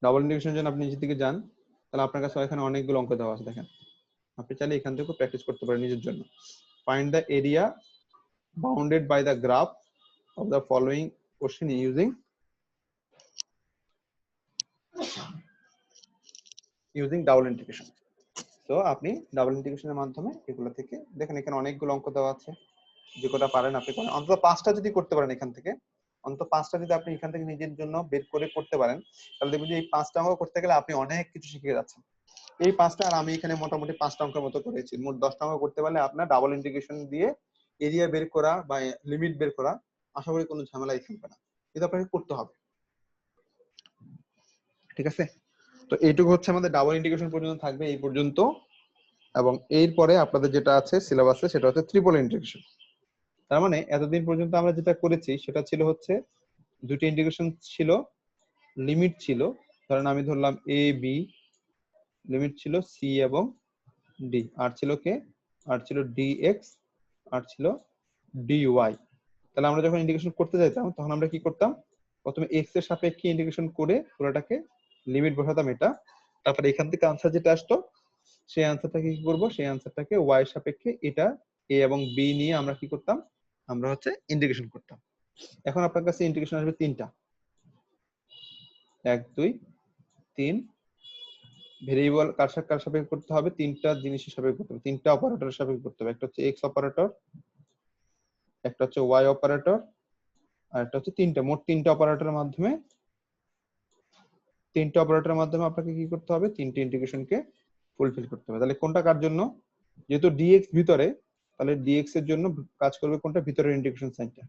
A: ডাবল ইন্টিগ্রেশনের জন্য আপনি নিচের দিকে যান, তাহলে আপনার কাছে এখানে অনেকগুলো অঙ্ক দেওয়া আছে। দেখেন আপনি চাইলে এখান থেকেও প্র্যাকটিস করতে পারেন নিজের জন্য। Find the area bounded by the graph of the following question using double integration. তো আপনি ডাবল ইন্টিগ্রেশনের মাধ্যমে এগুলো থেকে দেখেন এখানে অনেকগুলো অঙ্ক দেওয়া আছে, যে কটা পারেন আপনি করেন। অন্তত 5টা যদি করতে পারেন এখান থেকে, অন্তত 5টা যদি আপনি এখান থেকে নিজের জন্য বের করে করতে পারেন, তাহলে দেখবেন যে এই 5টা অঙ্ক করতে গেলে আপনি অনেক কিছু শিখে যাচ্ছেন। এই 5টা, আর আমি এখানে মোটামুটি 5টা অঙ্কের মতো করেছি, মোট 10টা অঙ্ক করতে পারলে আপনার ডাবল ইন্টিগ্রেশন দিয়ে এরিয়া বের করা বা লিমিট বের করা আশা করি কোনো ঝামেলাই থাকবে না, কিন্তু আপনাকে করতে হবে। ঠিক আছে? তো এইটুকু হচ্ছে আমাদের ডাবল ইন্টিগ্রেশন পর্যন্ত থাকবে, এই পর্যন্ত। এবং এরপরে আপনাদের যেটা আছে সিলেবাসে সেটা হচ্ছে ট্রিপল ইন্টিগ্রেশন। তার মানে এতদিন পর্যন্ত আমরা যেটা করেছি সেটা ছিল হচ্ছে দুটি ইন্টিগ্রেশন ছিল, লিমিট ছিল, ধরেন আমি ধরলাম এ বি, লিমিট ছিল সি এবং ডি, আর ছিল কে, আর ছিল ডিএক্স, আর ছিল ডিওয়াই। তাহলে আমরা যখন ইন্টিগ্রেশন করতে যাইতাম তখন আমরা কি করতাম, প্রথমে এক্স এর সাপেক্ষে ইন্টিগ্রেশন করে পুরোটাকে লিমিট বসাতাম এটা, তারপরে এখান থেকে আনসার যেটা আসতো সেই আনসারটাকে কি করব, সেই আনসারটাকে ওয়াই এর সাপেক্ষে এটা এ এবং বি নিয়ে আমরা কি করতাম, আমরা হচ্ছে ইন্টিগ্রেশন করতাম। এখন আপনার কাছে ইন্টিগ্রেশন আসবে তিনটা, 1 2 3 ভেরিয়েবল কার সাপেক্ষে করতে হবে, তিনটা জিনিসের সাপেক্ষে করতে হবে, তিনটা অপারেটরের সাপেক্ষে করতে হবে। একটা হচ্ছে এক্স অপারেটর, একটা হচ্ছে ওয়াই অপারেটর, আর একটা হচ্ছে মোট তিনটা অপারেটরের মাধ্যমে আপনাকে কি করতে হবে, তিনটে ইন্টিগ্রেশনকে ফুলফিল করতে হবে। তাহলে কোনটা কার জন্য, যেহেতু ডিএক্স ভিতরে, তাহলে ডিএক্স এর জন্য কাজ করবে কোনটা, ভিতরের ইন্টিগ্রেশন সাইনটা।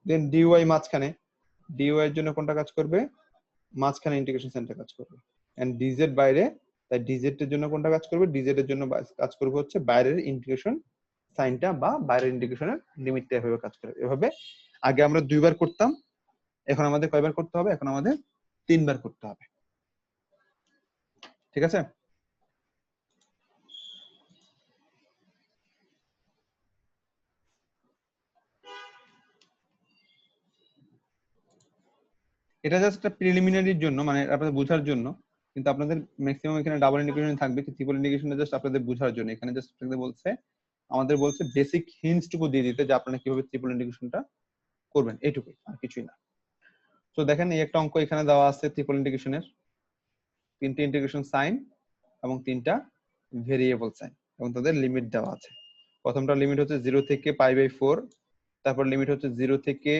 A: দেন ডিওয়াই মাঝখানে, ডিওয়াই এর জন্য কোনটা কাজ করবে, মাঝখানে ইন্টিগ্রেশন সাইনটা কাজ করবে। এন্ড ডিজেড বাইরে, তাই ডিজেড এর জন্য কোনটা কাজ করবে, ডিজেড এর জন্য কাজ করবে হচ্ছে বাইরের ইন্টিগ্রেশন সাইনটা বা বাইরের ইন্টিগ্রেশনের লিমিটটা এভাবে কাজ করে। এভাবে আগে আমরা 2 বার করতাম, এখন আমাদের কয়বার করতে হবে, এখন আমাদের 3 বার করতে হবে। ঠিক আছে? এটা জাস্ট একটা প্রিলিমিনারির জন্য, মানে আপনাদের বোঝার জন্য, কিন্তু আপনাদের ম্যাক্সিমাম এখানে ডাবল ইন্টিগ্রেশন থাকবে, ট্রিপল ইন্টিগ্রেশন জাস্ট আপনাদের বোঝার জন্য। এখানে জাস্ট আপনাদের বলছে, আমাদের বলছে বেসিক হিন্টস টুকু দিয়ে দিতে যে আপনারা কিভাবে ট্রিপল ইন্টিগ্রেশনটা করবেন, এইটুকুই, আর কিছুই না। তো দেখেন এই একটা অঙ্ক এখানে দেওয়া আছে ট্রিপল ইন্টিগ্রেশনের, 3টে ইন্টিগ্রেশন সাইন এবং 3টা ভেরিয়েবল সাইন এবং তাদের লিমিট দেওয়া আছে। প্রথমটা লিমিট হচ্ছে 0 থেকে π/4, তারপর লিমিট হচ্ছে 0 থেকে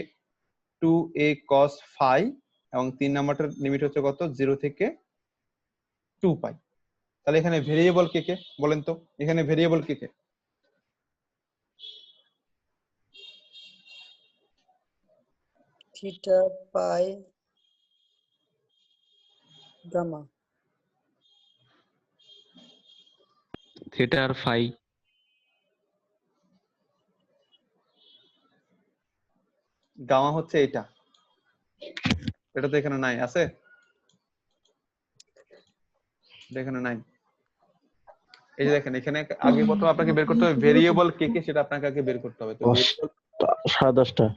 A: 2a cos phi, এবং 3 নাম্বারটার লিমিট হচ্ছে কত, 0 থেকে 2π। তাহলে এখানে ভেরিয়েবল কে কে বলেন তো, এখানে ভেরিয়েবল কে কে,
F: থিটা পাই গামা।
B: থিটা আর ফাই।
A: গামা হচ্ছে এটা, এটা তো এখানে নাই, আছে এখানে নাই। এই যে দেখেন এখানে আগে প্রথম আপনাকে বের করতে হবে ভেরিয়েবল কে কে, সেটা আপনাকে আগে বের করতে হবে। তো
J: 10:30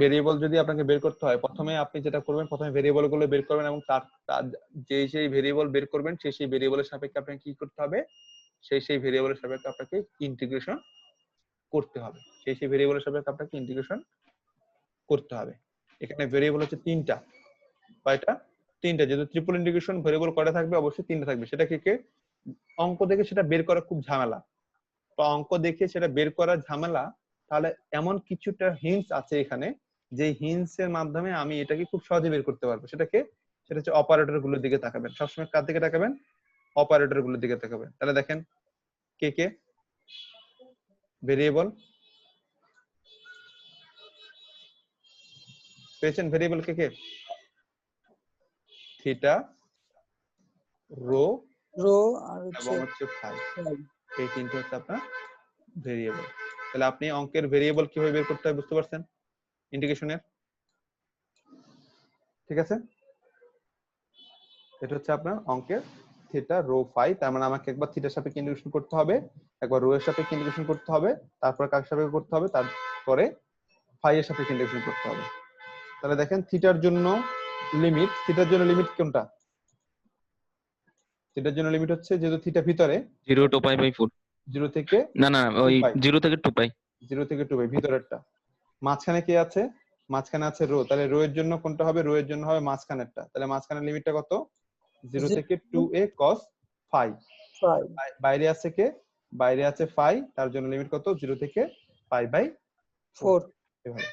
A: ভেরিয়েবল যদি আপনাকে বের করতে হয়, প্রথমে আপনি যেটা করবেন, প্রথমে ভেরিয়েবল গুলো বের করবেন এবং তার সেই ভেরিয়েবল বের করবেন, সেই ভেরিয়েবলের সাপেক্ষে আপনাকে কি করতে হবে, সেই ভেরিয়েবলের সাপেক্ষে আপনাকে ইন্টিগ্রেশন করতে হবে, সেই ভেরিয়েবলের সাপেক্ষে আপনাকে ইন্টিগ্রেশন করতে হবে। এখানে ভেরিয়েবল হচ্ছে 3টা, কয়টা, 3টা। যেহেতু ট্রিপল ইন্টিগ্রেশন ভেরিয়েবল কয়টা থাকবে, অবশ্যই 3টা থাকবে। সেটা কে কে, অঙ্ক দেখে সেটা বের করা খুব ঝামেলা, তো অঙ্ক দেখে সেটা বের করা ঝামেলা, তাহলে এমন কিছুটা হিন্টস আছে এখানে, যে হিন্টস এর মাধ্যমে আমি এটাকে খুব সহজে বের করতে পারবো। সেটা হচ্ছে অপারেটর গুলোর দিকে তাকাবেন, সবসময় কার দিকে তাকাবেন, অপারেটর গুলোর দিকে তাকাবেন। তাহলে দেখেন কে কে ভেরিয়েবল পেয়েছেন, ভেরিয়েবল কে কে, থিটা, রো
F: আর
A: এবং হচ্ছে ফাই,
F: phi।
A: এই তিনটে হচ্ছে আপনার ভেরিয়েবল। তাহলে আপনি অঙ্কের ভেরিয়েবল কিভাবে বের করতে হয় বুঝতে পারছেন ইন্টিগ্রেশনের, ঠিক আছে? এটা হচ্ছে আপনার অঙ্কের থিটা, রো, ফাই। তার মানে আমাকে একবার থিটার সাপেক্ষে ইন্টিগ্রেশন করতে হবে, একবার রো এর সাপেক্ষে ইন্টিগ্রেশন করতে হবে, তারপর কার সাপেক্ষে করতে হবে, তারপরে ফাই এর সাপেক্ষে ইন্টিগ্রেশন করতে হবে। তাহলে দেখেন থিটার জন্য লিমিট কোনটা, থিটার জন্য লিমিট হচ্ছে, যেহেতু থিটা ভিতরে,
B: 0 to π/4,
A: 0 থেকে
B: না ওই 0 থেকে 2π,
A: 0 থেকে 2π ভিতরেরটা। মাঝখানে কে আছে, মাঝখানে আছে রো, তাহলে রো এর জন্য কোনটা হবে, রো এর জন্য হবে মাঝখানেরটা। তাহলে মাঝখানের লিমিটটা কত, 0 থেকে 2a cos phi। বাইরে আছে কে, বাইরে আছে phi, তার জন্য লিমিট কত, 0 থেকে π/4। এভাবে।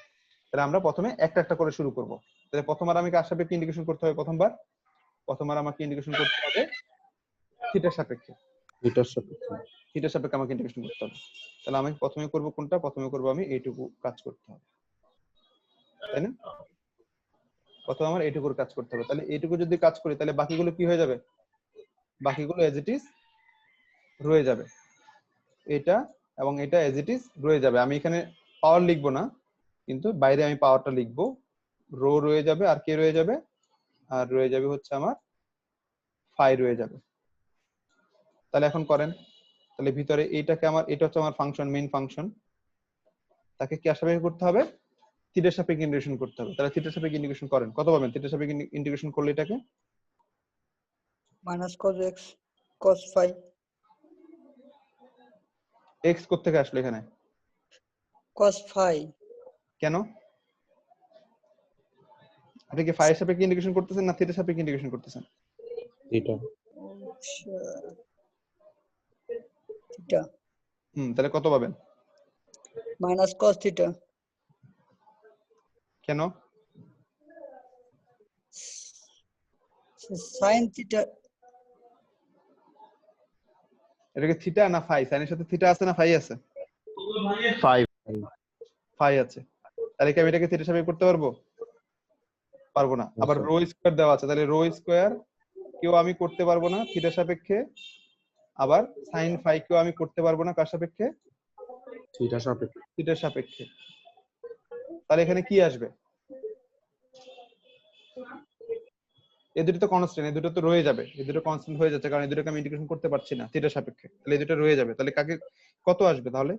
A: তাহলে আমরা প্রথমে একটা একটা করে শুরু করব। তাহলে প্রথমবার আমি কার সাপেক্ষে ইন্টিগ্রেশন করতে হবে, প্রথমবার আমাকে ইন্টিগ্রেশন করতে হবে থিটার সাপেক্ষে, থিটার সাপেক্ষে আমাকে ইন্টিগ্রেশন করতে হবে। তাহলে আমি প্রথমে করব কোনটা, প্রথমে করব আমি এইটুকু কাজ করতে হবে, তাই না? প্রথমে আমার এইটুকুর কাজ করতে হবে। তাহলে এইটুকু যদি কাজ করি, তাহলে বাকিগুলো কি হয়ে যাবে, বাকিগুলো এজ ইট ইজ রয়ে যাবে, এটা এবং এটা এজ ইট ইজ রয়ে যাবে। আমি এখানে পাওয়ার লিখবো না, কিন্তু বাইরে আমি পাওয়ারটা লিখবো। রো রয়ে যাবে, আর কে রয়ে যাবে, আর রয়ে যাবে হচ্ছে আমার ফাই রয়ে যাবে। তাহলে এখন করেন, তাহলে ভিতরে এইটাকে আমার, এটা হচ্ছে আমার ফাংশন, মেইন ফাংশন। তাকে কি সাপেক্ষে করতে হবে? থিটার সাপেক্ষে ইন্টিগ্রেশন করতে হবে। তাহলে থিটার সাপেক্ষে ইন্টিগ্রেশন করেন, কত পাবেন? থিটার সাপেক্ষে ইন্টিগ্রেশন করলে এটাকে
F: minus cos x cos phi.
A: X কোত্থেকে আসলো এখানে?
F: Cos phi.
A: কেন? আপনি কি ফাই সাপেক্ষে ইন্টিগ্রেশন করতেছেন না থিটার সাপেক্ষে ইন্টিগ্রেশন করতেছেন?
I: থিটা।
F: থিটা।
A: তাহলে কত পাবেন?
F: Minus cos theta.
A: কেন?
F: Sine theta.
A: এটা কি থিটা না ফাই? সাইনের সাথে থিটা আছে না ফাই আছে?
J: 5
A: ফাই আছে। তাহলে কি আমি এটাকে থিটার সাপেক্ষে করতে পারবো? পারবো না। আবার রো স্কয়ার দেওয়া আছে, তাহলে রো স্কয়ার কেউ আমি করতে পারবো না থিটার সাপেক্ষে। আবার সাইন ফাই কেও আমি করতে পারবো না কার সাপেক্ষে?
I: থিটা সাপেক্ষে।
A: থিটার সাপেক্ষে। তাহলে এখানে কি আসবে? এই দুটো তো কনস্ট্যান্ট, এই দুটো তো রয়ে যাবে, এই দুটো কনস্ট্যান্ট হয়ে যাচ্ছে কারণ এই দুটোকে আমি ইন্টিগ্রেশন করতে পারছি না থিটার সাপেক্ষে। তাহলে এই দুটো রয়ে যাবে। তাহলে কাকে কত আসবে তাহলে?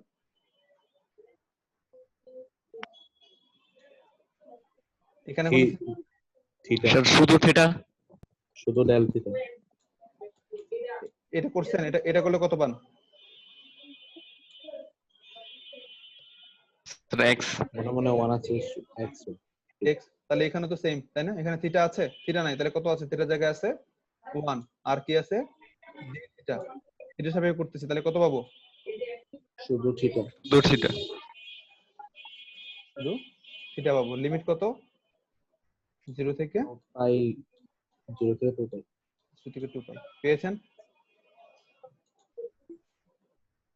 A: এখানে
I: থিটা।
B: স্যার শুধু থিটা।
I: শুধু ডেল থিটা।
A: এটা করছেন, এটা করলে কত পান?
B: Sir x.
I: মনে 1 আছে এক্স।
A: এক্স। তাহলে এখানে তো সেম, তাই না? এখানে থিটা আছে, থিটা নাই, তাহলে কত আছে? থিটার জায়গায় আছে 1, আর কি আছে? থিটা। থিটার সাপেক্ষে করতেছি, তাহলে কত পাবো?
I: শুধু থিটা।
B: শুধু থিটা।
A: শুধু থিটা পাবো। লিমিট কত? 0 থেকে
I: পাই 0 থেকে 2 পাই।
A: 0 থেকে 2 পাই। পেয়েছেন?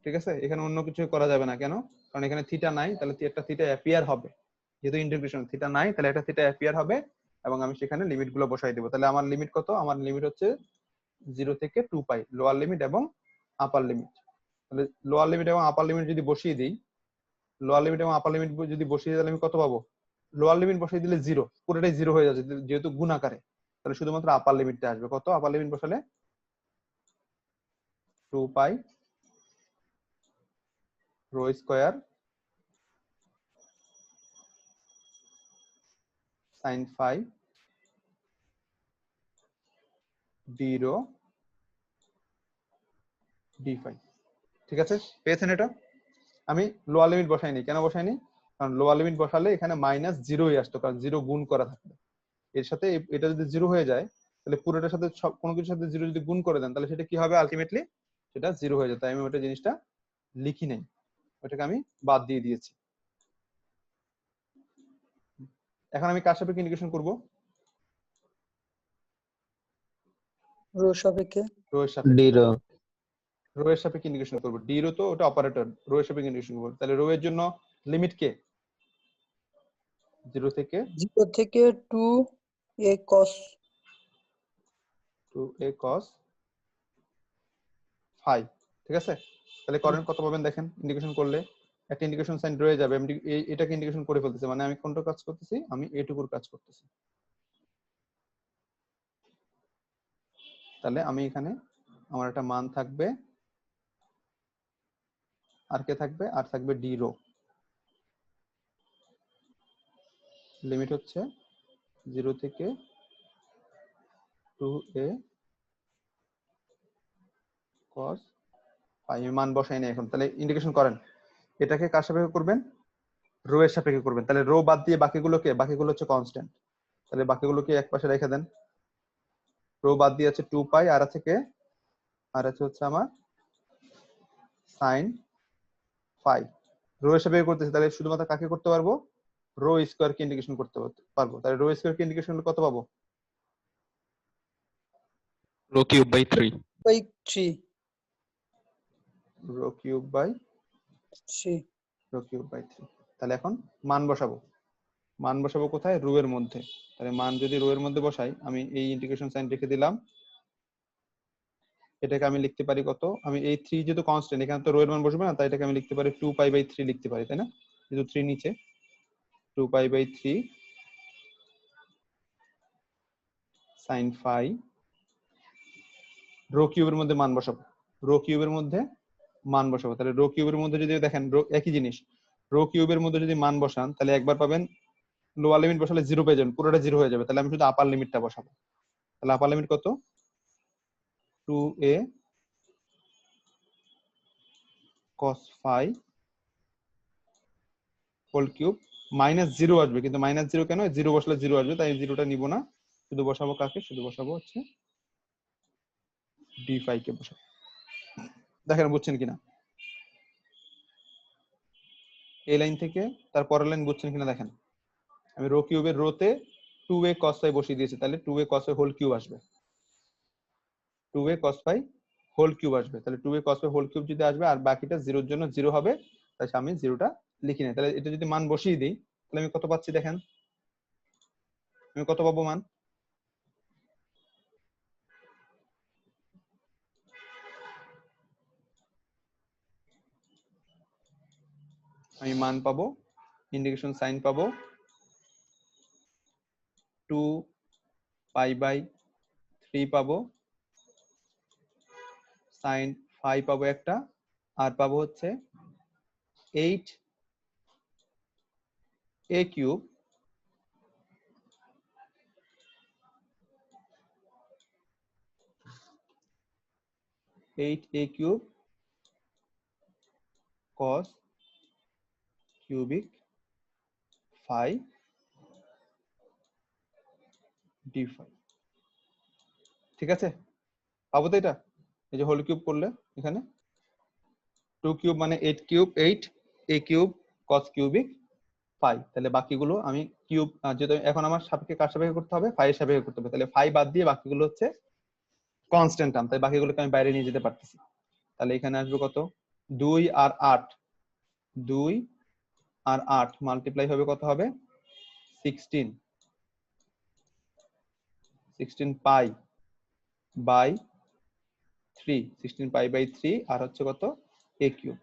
A: ঠিক আছে, এখানে অন্য কিছু করা যাবে না। কেন? কারণ এখানে থিটা নাই, তাহলে একটা থিটা অ্যাপিয়ার হবে। যেহেতু ইন্টিগ্রেশন থিটা নাই, তাহলে একটা থিটা অ্যাপিয়ার হবে এবং আমি সেখানে লিমিট গুলো বসাই দেবো। তাহলে আমার লিমিট কত? আমার লিমিট হচ্ছে 0 থেকে 2 পাই, লোয়ার লিমিট এবং আপার লিমিট। তাহলে লোয়ার লিমিট এবং আপার লিমিট যদি বসিয়ে দিই, লোয়ার লিমিট এবং আপার লিমিট যদি বসিয়ে দিই, তাহলে আমি কত পাবো? লোয়ার লিমিট বসিয়ে দিলে 0, পুরোটাই 0 হয়ে যাচ্ছে যেহেতু গুণ আকারে। তাহলে শুধুমাত্র আপার লিমিটটা আসবে। কত আপার লিমিট বসালে? 2 pi rho square sin phi d rho d phi। ঠিক আছে, পেয়েছেন এটা? আমি লোয়ার লিমিট বসাইনি। কেন বসাইনি? কারণ লোয়ার লিমিট বসালে এখানে মাইনাস 0ই আসতো, কারণ 0 গুণ করা থাকবে। এর সাথে এটা যদি 0 হয়ে যায়, তাহলে পুরোটার সাথে সব কোনো কিছুর সাথে 0 যদি গুণ করে দেন, তাহলে সেটা কি হবে? আলটিমেটলি সেটা 0 হয়ে যায়। তাই আমি ওটা জিনিসটা লিখি নাই, ওটাকে আমি বাদ দিয়ে দিয়েছি। এখন আমি কার সাপেক্ষে ইন্টিগ্রেশন করব?
F: রো সাপেক্ষে।
A: রো এর সাপেক্ষে।
J: D rho.
A: রো এর সাপেক্ষে ইন্টিগ্রেশন করব। ডি রো তো ওটা অপারেটর, রো এর সাপেক্ষে ইন্টিগ্রেশন করব। তাহলে রো এর জন্য লিমিট কে? 0 থেকে
F: 2 a cos
A: 2a cos phi। ঠিক আছে, তাহলে করেন, কত পাবেন দেখেন ইন্টিগ্রেশন করলে? একটা ইন্টিগ্রেশন সাইন রয়ে যাবে। আমি এটাকে ইন্টিগ্রেশন করে ফেলতেছি, মানে আমি কোনটা কাজ করতেছি? আমি এটুকুর কাজ করতেছি। তাহলে আমি এখানে আমার একটা মান থাকবে, আর কে থাকবে? আর থাকবে ডি রো। লিমিট হচ্ছে 0 থেকে 2a cos phi। আমি মান বসাই না এখন। তাহলে ইন্টিগ্রেশন করেন, এটাকে কার সাপেক্ষে করবেন? রো এর সাপেক্ষে করবেন। তাহলে রো বাদ দিয়ে বাকিগুলোকে, বাকিগুলো হচ্ছে কনস্ট্যান্ট, তাহলে বাকিগুলোকে এক পাশে রেখে দেন। রো বাদ দিয়ে আছে 2 পাই, আর আছে কে? আর আছে হচ্ছে আমার sin phi। রো এর সাপেক্ষে করতেছি, তাহলে শুধুমাত্র কাকে করতে পারবো? রো স্কয়ার কে ইন্টিগ্রেশন করতে পারবো। তাহলে রো স্কয়ার কে ইন্টিগ্রেশন করলে কত পাবো?
B: Rho cube by 3।
F: By 3।
A: Rho cube by
F: 3।
A: Rho cube by 3। তাহলে এখন মান বসাবো। মান বসাবো কোথায়? রো এর মধ্যে। তাহলে মান যদি রো এর মধ্যে বসাই, আমি এই ইন্টিগ্রেশন সাইন রেখে দিলাম। এটাকে আমি লিখতে পারি কত? আমি এই 3 যেহেতু কনস্ট্যান্ট, এখানে তো রো এর মান বসবে না, তাই এটাকে আমি লিখতে পারি 2 পাই বাই 3 লিখতে পারি, তাই না? যেহেতু 3 নিচে, 2 pi by 3 sin phi। Rho কিউবের মধ্যে মান বসাবো, রো কিউবের মধ্যে মান বসাবো। তাহলে রো কিউবের মধ্যে যদি দেখেন, রো একই জিনিস, রো কিউবের মধ্যে যদি মান বসান তাহলে একবার পাবেন, লোয়ার লিমিট বসালে 0 পেয়ে যাবেন, পুরোটা 0 হয়ে যাবে। তাহলে আমি শুধু আপার লিমিটটা বসাবো। তাহলে আপার লিমিট কত? 2a cos phi whole cube -0 আসবে, কিন্তু -0 কেন? 0 বসলে 0 আসবে, তাই 0টা নিব না, শুধু বসাবো কাকে? শুধু বসাবো হচ্ছে d phi কে বসাবো। দেখেন বুঝছেন কিনা এই লাইন থেকে, তারপরের লাইন বুঝছেন কিনা দেখেন। আমি রো কিউবের রোতে 2a cos phi বসিয়ে দিয়েছি, তাহলে 2a cos phi whole cube আসবে, 2a cos phi whole cube আসবে। তাহলে 2a cos phi whole cube যদি আসবে, আর বাকিটা 0 এর জন্য 0 হবে, তাই আমি 0টা লিখি নাই। তাহলে এটা যদি মান বসিয়ে দিই তাহলে আমি কত পাচ্ছি দেখেন, আমি কত পাবো মান? আমি মান পাবো, ইন্ডিকেশন সাইন পাবো 2 পাই বাই 3 পাবো, সাইন ফাই পাবো একটা, আর পাবো হচ্ছে 8a cube cos cubic phi d phi। ঠিক আছে, পাবো তো এটা? এই যে হোল কিউব করলে এখানে 2 কিউব মানে 8 cube, 8a cube cos cubic phi। তাহলে বাকিগুলো আমি কিউব, যেহেতু এখন আমার সাপেক্ষে কার সাপেক্ষে করতে হবে? ফাই এর সাপেক্ষে করতে হবে, তাহলে ফাই বাদ দিয়ে বাকিগুলো হচ্ছে কনস্ট্যান্ট টার্ম, তাই বাকিগুলোকে আমি বাইরে নিয়ে যেতে পারতেছি। তাহলে এখানে আসবে কত? 2 আর 8, 2 আর 8 মাল্টিপ্লাই হবে কত হবে? 16 পাই বাই 3, 16 পাই বাই 3, আর হচ্ছে কত? a cube.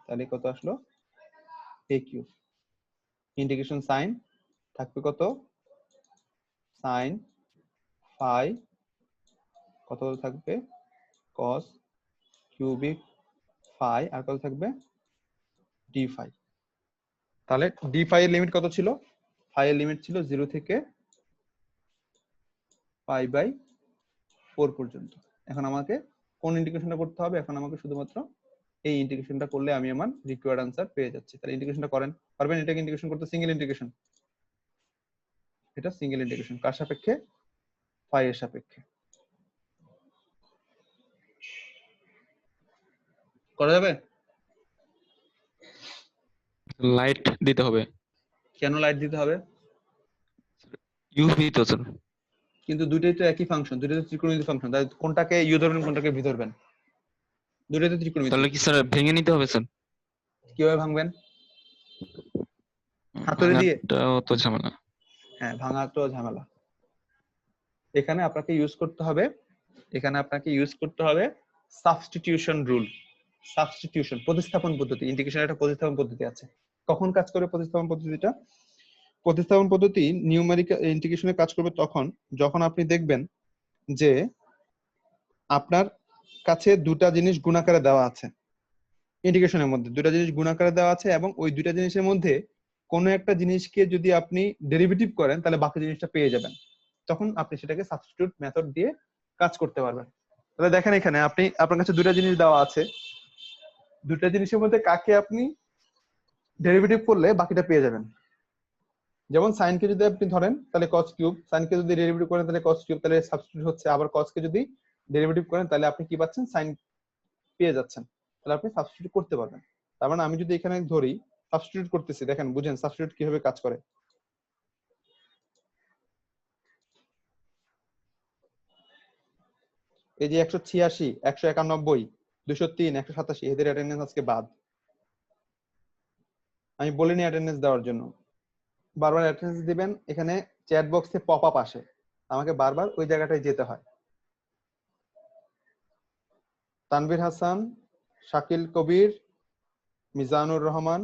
A: তাহলে কত আসলো? a cube. ইন্টিগ্রেশন সাইন থাকবে কত? সাইন ফাই কত থাকবে? cos কিউবিক ফাই, আর কত থাকবে? d phi. তাহলে d ফাই এর লিমিট কত ছিল? ফাই এর লিমিট ছিল 0 থেকে পাই বাই 4 পর্যন্ত। এখন আমাকে কোন ইন্টিগ্রেশনটা করতে হবে? এখন আমাকে শুধুমাত্র এই ইন্টিগ্রেশনটা করলে আমি আমার রিকোয়ার্ড আনসার পেয়ে যাচ্ছি। তাহলে ইন্টিগ্রেশনটা করেন, পারবেন? এটাকে ইন্টিগ্রেশন করতে সিঙ্গেল ইন্টিগ্রেশন, এটা সিঙ্গেল ইন্টিগ্রেশন কার সাপেক্ষে? ফাই এর সাপেক্ষে। করা যাবে?
B: লাইট দিতে হবে।
A: কেন লাইট দিতে হবে?
B: ইউভি তো স্যার।
A: কিন্তু দুটোই তো একই ফাংশন, দুটোই তো ত্রিকোণমিতি ফাংশন, তাই কোনটাকে ইউ ধরবেন কোনটাকে ভি ধরবেন? দুটোই তো ত্রিকোণমিতি।
B: তাহলে কি স্যার ভেঙে নিতে হবে স্যার?
A: কিভাবে ভাঙবেন? হাতুড়ি দিয়ে?
B: ভাঙাটাও তো ঝামেলা।
A: হ্যাঁ, ভাঙা তো ঝামেলা। এখানে আপনাকে ইউজ করতে হবে, সাবস্টিটিউশন রুল। সাবস্টিটিউশন, প্রতিস্থাপন পদ্ধতি। ইন্টিগ্রেশনের একটা প্রতিস্থাপন পদ্ধতি আছে। কখন কাজ করে প্রতিস্থাপন পদ্ধতিটা? প্রতিস্থাপন পদ্ধতি নিউমেরিক্যাল ইন্টিগ্রেশনে কাজ করবে তখন যখন আপনি দেখবেন যে আপনার কাছে দুটা জিনিস গুণাকারে দেওয়া আছে, ইন্টিগ্রেশনের মধ্যে দুটা জিনিস গুণাকারে দেওয়া আছে, এবং ওই দুটা জিনিসের মধ্যে কোনো একটা জিনিসকে যদি আপনি ডেরিভেটিভ করেন তাহলে বাকি জিনিসটা পেয়ে যাবেন, তখন আপনি সেটাকে সাবস্টিটিউট মেথড দিয়ে কাজ করতে পারবেন। তাহলে দেখেন এখানে আপনার কাছে দুটা জিনিস দেওয়া আছে, দুটা জিনিসের মধ্যে কাকে আপনি ডেরিভেটিভ করলে বাকিটা পেয়ে যাবেন। যেমন সাইন কে যদি আপনি ধরেন তাহলে cos কিউব, সাইন কে যদি ডেরিভেটিভ করেন তাহলে cos কিউব, তাহলে সাবস্টিটিউট হচ্ছে। আবার cos কে যদি ডেরিভেটিভ করেন তাহলে আপনি কি পাচ্ছেন? সাইন পেয়ে যাচ্ছেন। তাহলে আপনি সাবস্টিটিউট করতে পারবেন। তার মানে আমি যদি এখানে ধরি সাবস্টিটিউট করতেছি, দেখেন বুঝেন সাবস্টিটিউট কিভাবে কাজ করে। এই যে 186, 191, 203, 187 এদের অ্যাটেন্ডেন্স আজকে বাদ। আমি বলিনি অ্যাটেন্ডেন্স দেওয়ার জন্য, বারবার অ্যাটেন্ডেন্স দিবেন। এখানে চ্যাট বক্সে পপ আপ আসে, আমাকে বারবার ওই জায়গাটায় যেতে হয়। তানভীর হাসান, শাকিল কবির, মিজানুর রহমান,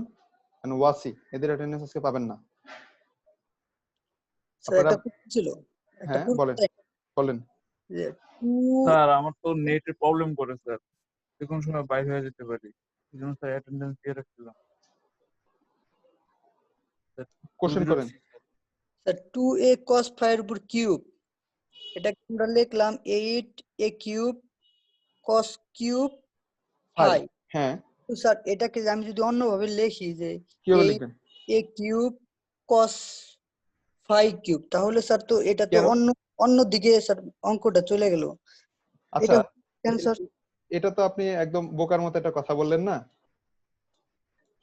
A: ওয়াসি, এদের অ্যাটেন্ডেন্স আজকে পাবেন না।
F: স্যার একটা প্রশ্ন ছিল, একটা
A: হ্যাঁ বলেন বলেন।
F: যে
K: স্যার আমার তো নেটের প্রবলেম করে স্যার, যে কোনো সময় বাইরে হয়ে যেতে পারি, এই জন্য স্যার অ্যাটেন্ডেন্স দিয়ে রাখছিলাম।
A: কোশ্চেন করেন।
F: স্যার 2a cos phi এর উপর কিউব, এটা আমরা লিখলাম 8a cube cos cube phi।
A: হ্যাঁ,
F: তো স্যার এটাকে আমি যদি অন্যভাবে লিখি যে
A: কিভাবে লিখবেন?
F: 8a cube cos phi cube, তাহলে স্যার তো এটা তো
A: কেন?
F: অন্য দিকে স্যার অঙ্কটা চলে গেল।
A: আচ্ছা,
F: এটা কেন স্যার?
A: এটা তো আপনি একদম বোকার মতো একটা কথা বললেন না।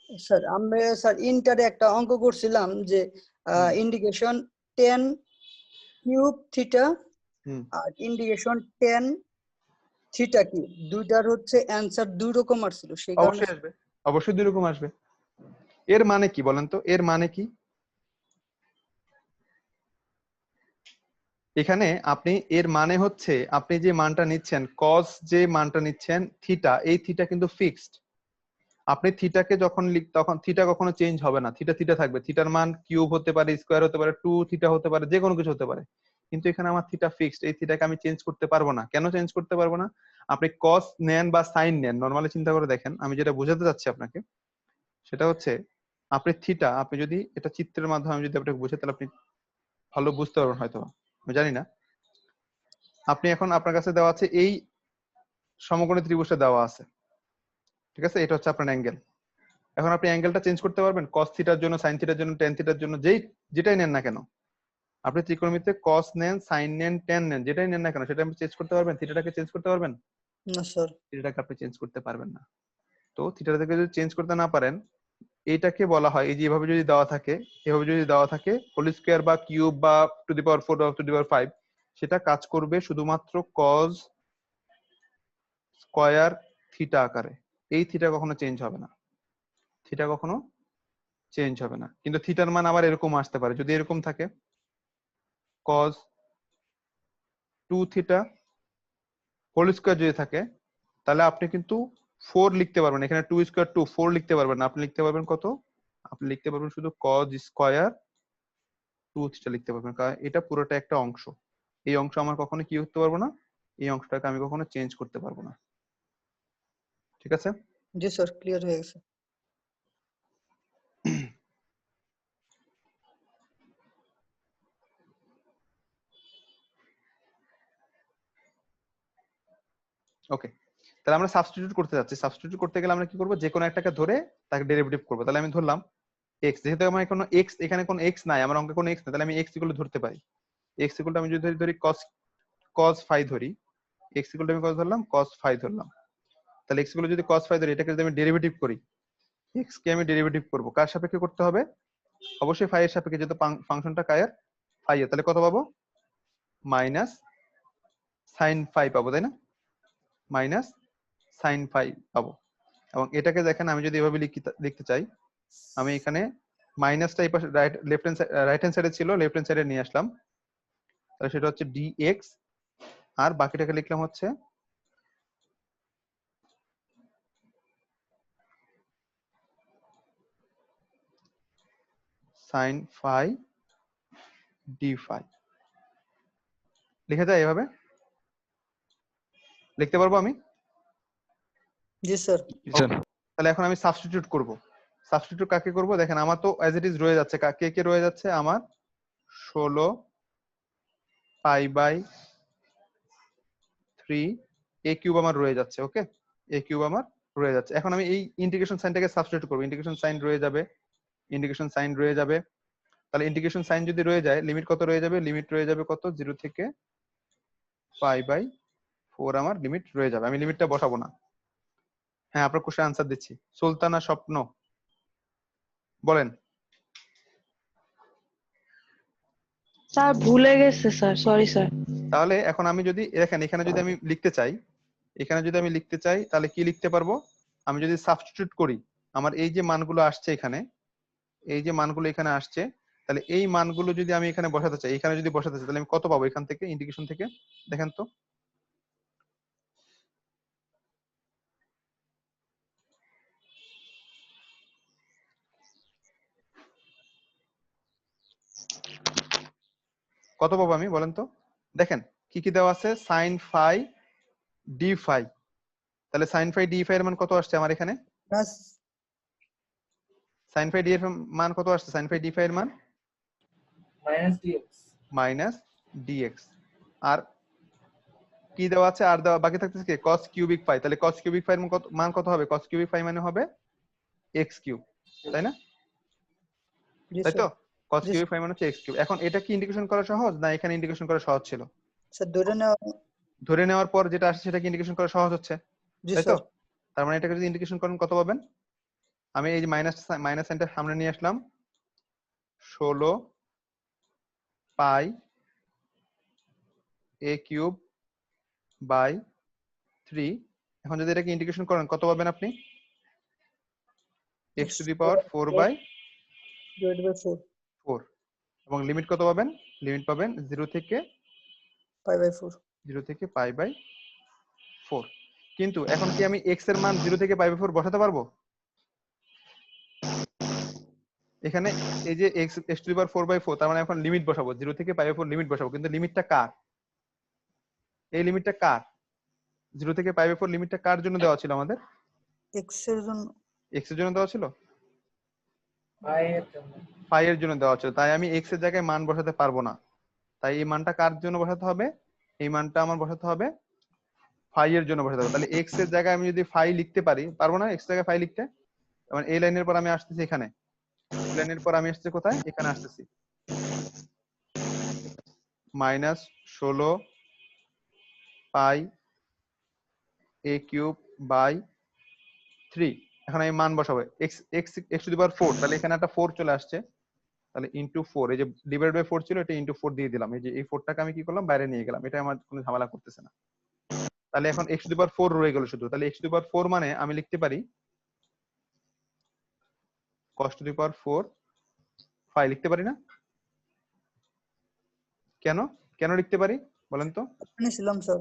F: স্যার আমরা স্যার ইন্টারে একটা অঙ্ক করছিলাম যে ইন্ডিকেশন 10 কিউব থিটা আর ইন্ডিকেশন 10 থিটা কিউব, দুইটার হচ্ছে অ্যানসার দুই রকম আসছিল, সেই কারণে
A: অবশ্যই আসবে, অবশ্যই দুই রকম আসবে। এর মানে কি বলেন তো, এর মানে কি? এখানে আপনি এর মানে হচ্ছে আপনি যে মানটা নিচ্ছেন কজ, যে মানটা নিচ্ছেন থিটা, এই থিটা কিন্তু ফিক্সড। আপনি থিটাকে যখন তখন থিটা কখনো চেঞ্জ হবে না, থিটা থিটা থাকবে। থিটার মান কিউব হতে পারে, স্কোয়ার হতে পারে, 2 থিটা হতে পারে, যে কোনো কিছু হতে পারে। কিন্তু এখানে আমার থিটা ফিক্সড, এই থিটাকে আমি চেঞ্জ করতে পারবো না। কেন চেঞ্জ করতে পারবো না? আপনি কস নেন বা সাইন নেন, নর্মালি চিন্তা করে দেখেন, আমি যেটা বোঝাতে চাচ্ছি আপনাকে সেটা হচ্ছে আপনি থিটা, আপনি যদি এটা চিত্রের মাধ্যমে আমি যদি আপনাকে বোঝাই তাহলে আপনি ভালো বুঝতে পারবেন হয়তো, আমি জানি না। আপনি এখন আপনার কাছে দেওয়া আছে এই সমকোণী ত্রিভুজটা দেওয়া আছে, ঠিক আছে? এটা হচ্ছে আপনার অ্যাঙ্গেল। এখন আপনি অ্যাঙ্গেলটা চেঞ্জ করতে পারবেন কস থিটার জন্য, সাইন থিটার জন্য, টেন থিটার জন্য, যেটাই নেন না কেন। আপনি ত্রিকোণমিতিতে কস নেন, সাইন নেন, টেন নেন, যেটাই নেন না কেন সেটা আপনি চেঞ্জ করতে পারবেন? থিটাটাকে চেঞ্জ করতে পারবেন
F: না স্যার।
A: থিটাটাকে আপনি চেঞ্জ করতে পারবেন না। তো থিটাটাকে যদি চেঞ্জ করতে না পারেন, এইটাকে বলা হয়, এই যে এভাবে যদি দেওয়া থাকে, এভাবে যদি দেওয়া থাকে হোল স্কয়ার বা কিউব বা টু দি পাওয়ার 4 বা টু দি পাওয়ার 5, সেটা কাজ করবে শুধুমাত্র কজ স্কয়ার থিটা আকারে। এই থিটা কখনো চেঞ্জ হবে না, থিটা কখনো চেঞ্জ হবে না। কিন্তু থিটার মান আবার এরকম আসতে পারে, যদি এরকম থাকে কজ 2 থিটা হোল স্কয়ার যদি থাকে, তাহলে আপনি কিন্তু 4 লিখতে পারবেন। এখানে 2 স্কয়ার 2, 4 লিখতে পারবেন না। আপনি লিখতে পারবেন কত? আপনি লিখতে পারবেন শুধু কজ স্কয়ার 2 থিটা লিখতে পারবেন, কারণ এটা পুরোটা একটা অংশ। এই অংশ আমার কখনো কি করতে পারবো না, এই অংশটাকে আমি কখনো চেঞ্জ করতে পারবো না। ঠিক আছে?
F: জি স্যার, ক্লিয়ার হয়ে গেছে।
A: ওকে, তাহলে আমরা সাবস্টিটিউট করতে যাচ্ছি। সাবস্টিটিউট করতে গেলে আমরা কি করব? যে কোনো একটাকে ধরে তাকে ডেরিভেটিভ করব। তাহলে আমি ধরলাম x, যেহেতু আমার কোনো x, এখানে কোনো x নাই, আমার অঙ্কে কোনো x নাই, তাহলে আমি x ইকুয়াল ধরতে পারি। x ইকুয়াল আমি যদি ধরি cos phi ধরি, x ইকুয়াল আমি কত ধরলাম? cos phi ধরলাম। তাহলে x ইকুয়াল যদি cos phi ধরি, এটাকে যদি আমি ডেরিভেটিভ করি, x কে আমি ডেরিভেটিভ করব, কার সাপেক্ষে করতে হবে? অবশ্যই phi এর সাপেক্ষে, যেহেতু ফাংশনটা কায়ের phi এর। তাহলে কত পাবো? মাইনাস sin phi পাবো, তাই না? মাইনাস sin phi পাবো। এবং এটাকে দেখেন, আমি যদি এভাবে লিখতে চাই, আমি এখানে মাইনাসটা এই পাশে রাইট হ্যান্ড সাইডে ছিল, লেফট হ্যান্ড সাইডে নিয়ে আসলাম। তাহলে সেটা হচ্ছে dx, আর বাকিটাকে লিখলাম হচ্ছে sin phi d phi। লিখে যায় এভাবে, লিখতে পারবো আমি?
F: জি স্যার।
A: তাহলে এখন আমি সাবস্টিটিউট করব। সাবস্টিটিউট কাকে করব? দেখেন আমার তো অ্যাজ ইট ইজ রয়ে যাচ্ছে, কে কে রয়ে যাচ্ছে? আমার 16 পাই বাই 3 a কিউব আমার রয়ে যাচ্ছে। ওকে, a কিউব আমার রয়ে যাচ্ছে। এখন আমি এই ইন্টিগ্রেশন সাইনটাকে সাবস্টিটিউট করব। ইন্টিগ্রেশন সাইন রয়ে যাবে, ইন্টিগ্রেশন সাইন রয়ে যাবে। তাহলে ইন্টিগ্রেশন সাইন যদি রয়ে যায়, লিমিট কত রয়ে যাবে? লিমিট রয়ে যাবে কত? 0 থেকে পাই বাই 4 আমার লিমিট রয়ে যাবে। আমি লিমিটটা বসাবো না। হ্যাঁ, আপনার কোশ্চেন আনসার দিচ্ছি। সুলতানা স্বপ্ন বলেন।
L: স্যার ভুলে গেছে স্যার, সরি স্যার।
A: তাহলে এখন আমি যদি দেখেন, এখানে যদি আমি লিখতে চাই, এখানে যদি আমি লিখতে চাই, তাহলে কি লিখতে পারবো? আমি যদি সাবস্টিটিউট করি, আমার এই যে মানগুলো আসছে এখানে, এই যে মানগুলো এখানে আসছে, তাহলে এই মানগুলো যদি আমি এখানে বসাতে চাই, এখানে যদি বসাতে চাই, তাহলে আমি কত পাবো এখান থেকে, ইন্টিগ্রেশন থেকে? দেখেন তো, কত পাবো আমি, বলেন তো? দেখেন কি কি দেওয়া আছে, sin phi d phi। তাহলে sin phi d phi এর মান কত আসছে আমার এখানে? sin phi d এর মান কত আসছে? sin phi d phi এর মান মাইনাস dx। আর কি দেওয়া আছে? আর দেওয়া বাকি থাকতেছে কি? cos cubic phi। তাহলে cos কিউবিক phi এর মান কত হবে? cos কিউবিক phi মানে হবে x কিউব, তাই না? তাই তো? cos কিউবিক phi মানে হচ্ছে x কিউব। এখন এটা কি ইন্টিগ্রেশন করা সহজ না এখানে ইন্টিগ্রেশন করা সহজ ছিল?
F: স্যার
A: ধরে নেওয়ার পর যেটা আসছে সেটা কি ইন্টিগ্রেশন করা সহজ হচ্ছে,
F: জি
A: তাই তো?
F: স্যার।
A: তার মানে এটাকে যদি ইন্টিগ্রেশন করেন কত পাবেন? আমি এই যে মাইনাস সাইনটা সামনে নিয়ে আসলাম, 16 পাই a কিউব বাই 3। এখন যদি এটাকে ইন্টিগ্রেশন করেন কত পাবেন আপনি? x টু দি পাওয়ার 4/4। এবং লিমিট কত পাবেন? লিমিট পাবেন 0 থেকে π/4। কিন্তু এখন কি আমি x এর মান 0 থেকে π/4 বসাতে পারবো? এখানে এই যে x টু দি পাওয়ার 4/4, তার মানে এখন লিমিট বসাবো, 0 থেকে π/4 লিমিট বসাবো। কিন্তু লিমিটটা কার? এই লিমিটটা কার? 0 থেকে π/4 লিমিটটা কার জন্য দেওয়া ছিল আমাদের?
F: x এর জন্য।
A: x এর জন্য দেওয়া ছিল? phi এর জন্য দেওয়া ছিল। তাই আমি x এর জায়গায় মান বসাতে পারবো না। তাই এই মানটা কার জন্য বসাতে হবে? এই মানটা আমার বসাতে হবে phi এর জন্য বসাতে হবে। তাহলে x এর জায়গায় আমি যদি phi লিখতে পারি, পারবো না x এর জায়গায় phi লিখতে? মানে এই লাইনের পর আমি আসতেছি এখানে, এই লাইনের পর আমি আসছি কোথায়? এখানে আসতেছি, -16 পাই a কিউব বাই 3। এখন আমি মান বসাবো x টু দি পাওয়ার 4, তাহলে এখানে একটা 4 চলে আসছে, তাহলে ইনটু 4, এই যে ডিভাইড বাই 4 ছিল এটা ইনটু 4 দিয়ে দিলাম। এই যে এই 4টাকে আমি কি করলাম? বাইরে নিয়ে গেলাম, এটা আমার কোনো ঝামেলা করতেছে না। তাহলে এখন x টু দি পাওয়ার 4 রয়ে গেল শুধু। তাহলে x টু দি পাওয়ার 4 মানে আমি লিখতে পারি cos two the power 4 phi, লিখতে পারি না? কেন কেন লিখতে পারি বলেন তো?
F: আপনি ছিলাম স্যার।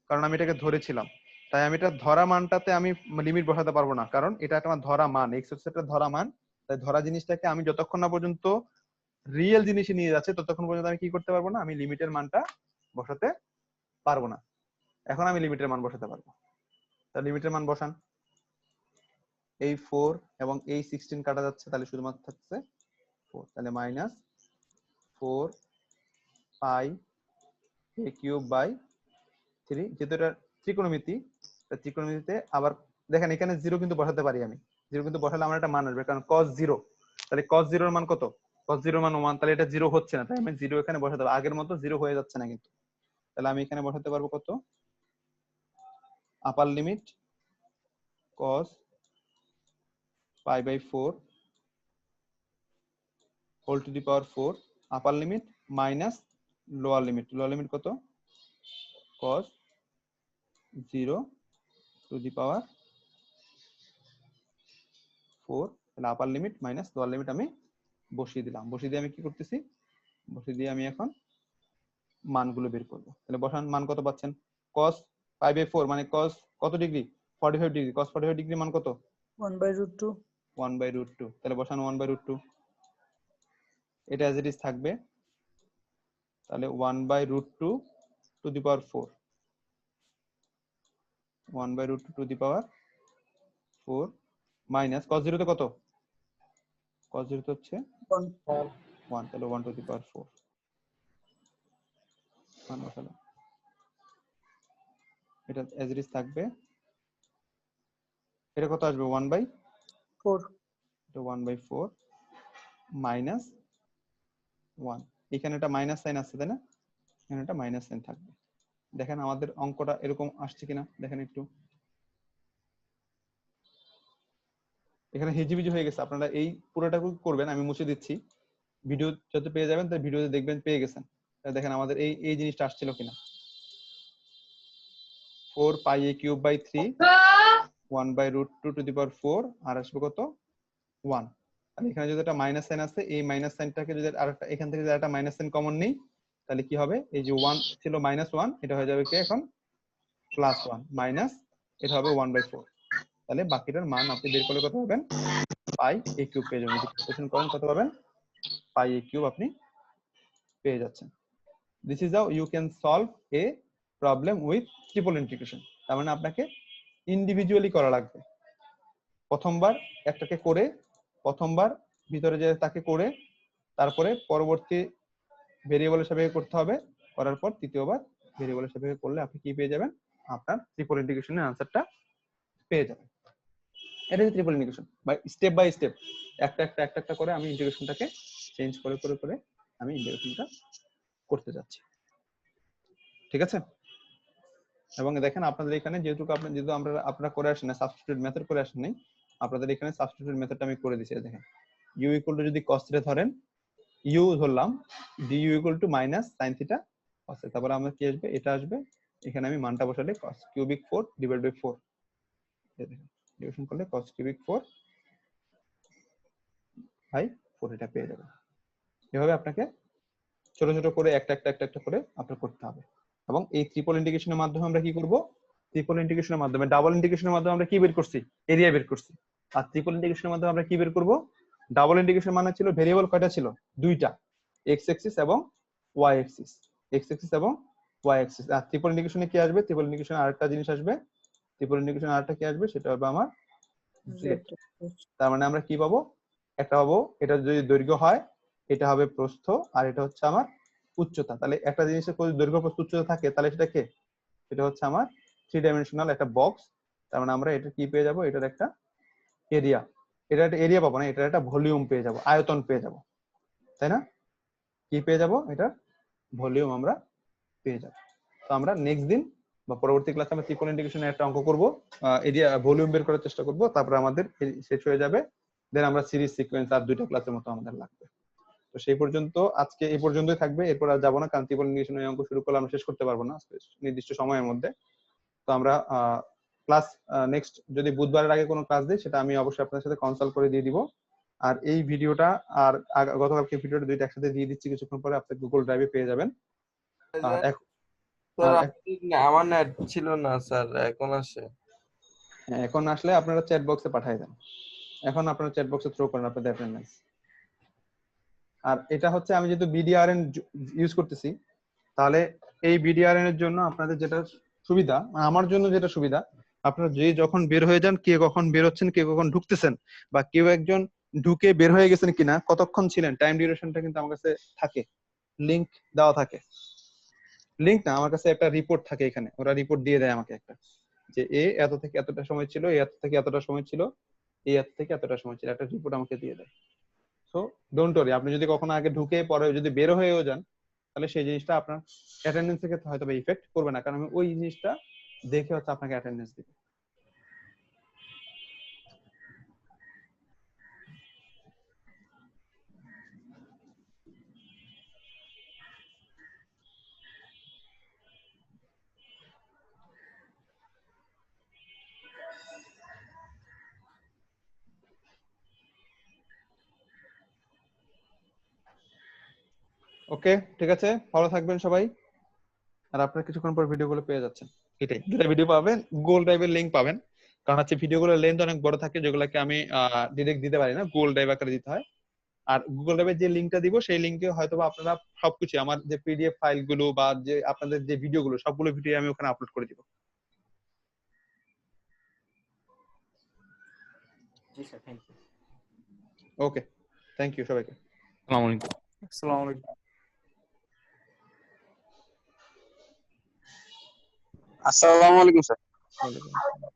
A: কারণ আমি এটাকে ধরেছিলাম। তাই আমি এটা ধরা মানটাতে আমি লিমিট বসাতে পারবো না, কারণ এটা একটা আমার ধরা মান, x হচ্ছে একটা ধরা মান। তাই ধরা জিনিসটাকে আমি যতক্ষণ না পর্যন্ত রিয়েল জিনিসে নিয়ে যাচ্ছে ততক্ষণ পর্যন্ত আমি কি করতে পারবো না? আমি লিমিটের মানটা বসাতে পারবো না। এখন আমি লিমিটের মান বসাতে পারবো। তাহলে লিমিটের মান বসান। এই 4 এবং এই 16 কাটা যাচ্ছে, তাহলে শুধুমাত্র থাকছে 4। তাহলে -4 পাই a কিউব বাই 3। যেহেতু এটা ত্রিকোণমিতি, ত্রিকোণমিতিতে আবার দেখেন এখানে 0 কিন্তু বসাতে পারি আমি। 0 কিন্তু বসালে আমার একটা মান আসবে, কারণ cos 0। তাহলে cos 0 এর মান কত? cos 0 এর মান 1। তাহলে এটা 0 হচ্ছে না, তাই আমি 0 এখানে বসাতে পারবো। আগের মতো 0 হয়ে যাচ্ছে না কিন্তু। তাহলে আমি এখানে বসাতে পারবো কত? Upper limit cos π/4 whole to the power 4, upper limit minus lower limit. Lower limit কত? cos 0 to the power 4। তাহলে upper limit minus lower limit আমি বসিয়ে দিলাম। বসিয়ে দিয়ে আমি কি করতেছি? বসিয়ে দিয়ে আমি এখন মানগুলো বের করব। তাহলে বসান, মান কত পাচ্ছেন? cos π/4 মানে cos কত ডিগ্রি? 45 ডিগ্রি। cos 45 ডিগ্রি মান কত?
F: 1/√2।
A: 1/√2। তাহলে বসান 1/√2। এটা অ্যাজ ইট ইজ থাকবে। তাহলে 1/√2 to the power 4, 1/√2 to the power 4 minus cos 0 তে কত? cos 0 তে হচ্ছে 1। তাহলে 1 টু দি পাওয়ার 4 মান বসালাম। এটা অ্যাজ ইট ইজ থাকবে। এটা কত আসবে? 1/4। এটা 1/4 মাইনাস 1। এখানে একটা মাইনাস সাইন আছে, তাই না? এখানে একটা মাইনাস সাইন থাকবে। দেখেন আমাদের অঙ্কটা এরকম আসছে কিনা দেখেন একটু। এখানে হিজিবিজি হয়ে গেছে। আপনারা এই পুরোটা করবেন, আমি মুছে দিচ্ছি। ভিডিও যত পেয়ে যাবেন তাই ভিডিওতে দেখবেন পেয়ে গেছেন। দেখেন আমাদের এই জিনিসটা আসছিল কিনা। 4 pi a cube by 3 1/√2 to the power 4 আর আসবে কত? 1। আর এখানে যদি একটা মাইনাস সাইন আছে, এই মাইনাস সাইনটাকে যদি আরেকটা এখান থেকে যদি একটা মাইনাস সাইন কমন নেই, তাহলে কি হবে? এই যে 1 ছিল -1, এটা হয়ে যাবে কি এখন +1 মাইনাস এটা হবে 1/4। তাহলে বাকিটার মান আপনি বের করলে কত পাবেন? পাই a কিউব পেয়ে যাবেন। যদি ক্যালকুলেশন করেন কত পাবেন? পাই a কিউব আপনি পেয়ে যাচ্ছেন। This is how you can solve a problem with triple integration. তার মানে আপনাকে ইন্ডিভিজুয়ালি করা লাগবে। প্রথমবার একটাকে করে প্রথমবার ভিতরে যে তাকে করে তারপরে পরবর্তী ভেরিয়েবলের সাপেক্ষে করতে হবে, করার পর তৃতীয়বার ভেরিয়েবলের সাপেক্ষে করলে আপনি কি পেয়ে যাবেন, আপনার ট্রিপল ইন্টিগ্রেশনের আনসারটা পেয়ে যাবেন। এটা হচ্ছে ট্রিপল ইন্টিগ্রেশন বাই স্টেপ একটা করে আমি ইন্টিগ্রেশনটাকে চেঞ্জ করে করে করে আমি ইন্টিগ্রেশনটা করতে যাচ্ছি। ঠিক আছে? এবং দেখেন আপনাদের এখানে যেহেতু আপনারা করে আসেন না, সাবস্টিটিউট মেথড করে আসেন নাই, আপনাদের এখানে সাবস্টিটিউট মেথডটা আমি করে দিয়েছি। দেখেন u ইকুয়াল টু যদি cos থিটা ধরেন, u ধরলাম, du equal to minus sin theta cos, তারপরে আমরা কি আসবে, এটা আসবে, এখানে আমি মানটা বসালে cos cubic 4 divide by 4, division করলে cos কিউবিক 4 বাই 4 এটা পেয়ে যাবেন। এভাবে আপনাকে ছোট ছোট করে একটা করে আপনার করতে হবে। এবং এই ট্রিপল ইন্টিগ্রেশনের মাধ্যমে আমরা কি করব, ট্রিপল ইন্টিগ্রেশনের মাধ্যমে, ডাবল ইন্টিগ্রেশনের মাধ্যমে আমরা কি বের করছি, এরিয়া বের করছি। আর ট্রিপল ইন্টিগ্রেশনের মাধ্যমে আমরা কি বের করব, ডাবল ইন্টিগ্রেশন মানে ছিল ভেরিয়েবল কয়টা ছিল, দুইটা, এক্স এক্সিস এবং ওয়াই এক্সিস, এক্স এক্সিস এবং ওয়াই এক্সিস। আর ট্রিপল ইন্টিগ্রেশনে কি আসবে, ট্রিপল ইন্টিগ্রেশনে আরেকটা জিনিস আসবে, ট্রিপল ইন্টিগ্রেশনে আরেকটা কি আসবে, সেটা হবে আমার জেড। তার মানে আমরা কি পাবো, একটা পাবো, এটা যদি দৈর্ঘ্য হয় এটা হবে প্রস্থ, আর এটা হচ্ছে আমার উচ্চতা। তাহলে একটা জিনিসের যদি দৈর্ঘ্য প্রস্থ উচ্চতা থাকে তাহলে সেটা কে, এটা হচ্ছে আমার 3 ডাইমেনশনাল একটা বক্স। তার মানে আমরা এটা কি পেয়ে যাব, এটার একটা এরিয়া, এটা একটা এরিয়া পাবো না, এটার একটা ভলিউম পেয়ে যাব, আয়তন পেয়ে যাব, তাই না? কি পেয়ে যাব, এটার ভলিউম আমরা পেয়ে যাব। তো আমরা নেক্সট দিন বা পরবর্তী ক্লাসে আমরা ট্রিপল ইন্টিগ্রেশনের একটা অঙ্ক করব, এরিয়া ভলিউম বের করার চেষ্টা করব, তারপর আমাদের শেষ হয়ে যাবে। দেন আমরা সিরিজ সিকোয়েন্স আর 2টা ক্লাসের মতো আমাদের লাগবে। তো সেই পর্যন্ত আজকে এই পর্যন্তই থাকবে, এরপর আর যাবো না, কারণ ট্রিপল ইন্টিগ্রেশনের অঙ্ক শুরু করলে আমরা শেষ করতে পারবো না নির্দিষ্ট সময়ের মধ্যে। তো আমরা ক্লাস নেক্সট যদি বুধবারের আগে কোনো ক্লাস দিই সেটা আমি অবশ্যই আপনাদের সাথে কনসাল্ট করে দিয়ে দিব। আর এই ভিডিওটা আর গতকালকে ভিডিওটা দুইটা একসাথে দিয়ে দিচ্ছি, কিছুক্ষণ পরে আপনি গুগল ড্রাইভে পেয়ে যাবেন।
E: আমার নেট ছিল না স্যার, এখন আসে।
A: এখন আসলে আপনারা চ্যাট বক্সে পাঠিয়ে দেন, এখন আপনারা চ্যাট বক্সে থ্রো করেন আপনাদের অ্যাটেন্ডেন্স। আর এটা হচ্ছে আমি যেহেতু বিডিআরএন ইউজ করতেছি, তাহলে এই বিডিআরএন এর জন্য আপনাদের যেটা সুবিধা, আমার জন্য যেটা সুবিধা, আপনারা যে যখন বের হয়ে যান, কে কখন বের হচ্ছেন, কে কখন ঢুকতেছেন, বা কেউ একজন ঢুকে বের হয়ে গেছেন কিনা, কতক্ষণ ছিলেন, টাইম ডিউরেশনটা কিন্তু আমার কাছে থাকে, লিংক দেওয়া থাকে। লিংক না, আমার কাছে একটা রিপোর্ট থাকে, এখানে ওরা রিপোর্ট দিয়ে দেয় আমাকে একটা, যে এ এত থেকে এতটা সময় ছিল, এ এত থেকে এতটা সময় ছিল, এ এত থেকে এতটা সময় ছিল, একটা রিপোর্ট আমাকে দিয়ে দেয়। সো ডোন্ট ওয়ারি, আপনি যদি কখনো আগে ঢুকে পরে যদি বের হয়েও যান, তাহলে সেই জিনিসটা আপনার অ্যাটেন্ডেন্সের ক্ষেত্রে হয়তো ইফেক্ট করবে না, কারণ আমি ওই জিনিসটা দেখে হচ্ছে আপনাকে অ্যাটেন্ডেন্স দিব। ওকে, ঠিক আছে, ভালো থাকবেন সবাই। আর আপনারা কিছুক্ষণ পর ভিডিওগুলো পেয়ে যাচ্ছেন, এটাই, দুটা ভিডিও পাবেন, গুগল ড্রাইভের লিংক পাবেন, কারণ হচ্ছে ভিডিওগুলোর লেন্থ অনেক বড় থাকে, যেগুলোকে আমি ডিরেক্ট দিতে পারি না, গুগল ড্রাইভ আকারে দিতে হয়। আর গুগল ড্রাইভের যে লিংকটা দিব সেই লিংকে হয়তোবা আপনারা সবকিছু, আমার যে পিডিএফ ফাইলগুলো বা যে আপনাদের যে ভিডিওগুলো, সবগুলো ভিডিও আমি ওখানে আপলোড করে দিব।
D: জি sir, thank you.
A: Okay, thank you সবাইকে।
B: আসসালামু আলাইকুম।
K: আসসালামু আলাইকুম।
M: আসসালামু আলাইকুম স্যার।
A: ওয়ালাইকুম আসসালাম।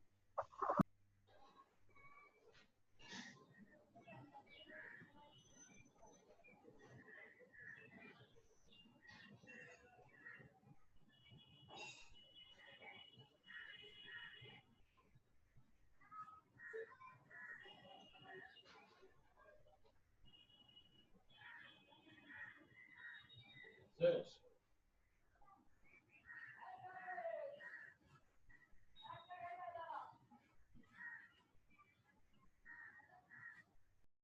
K: Yes.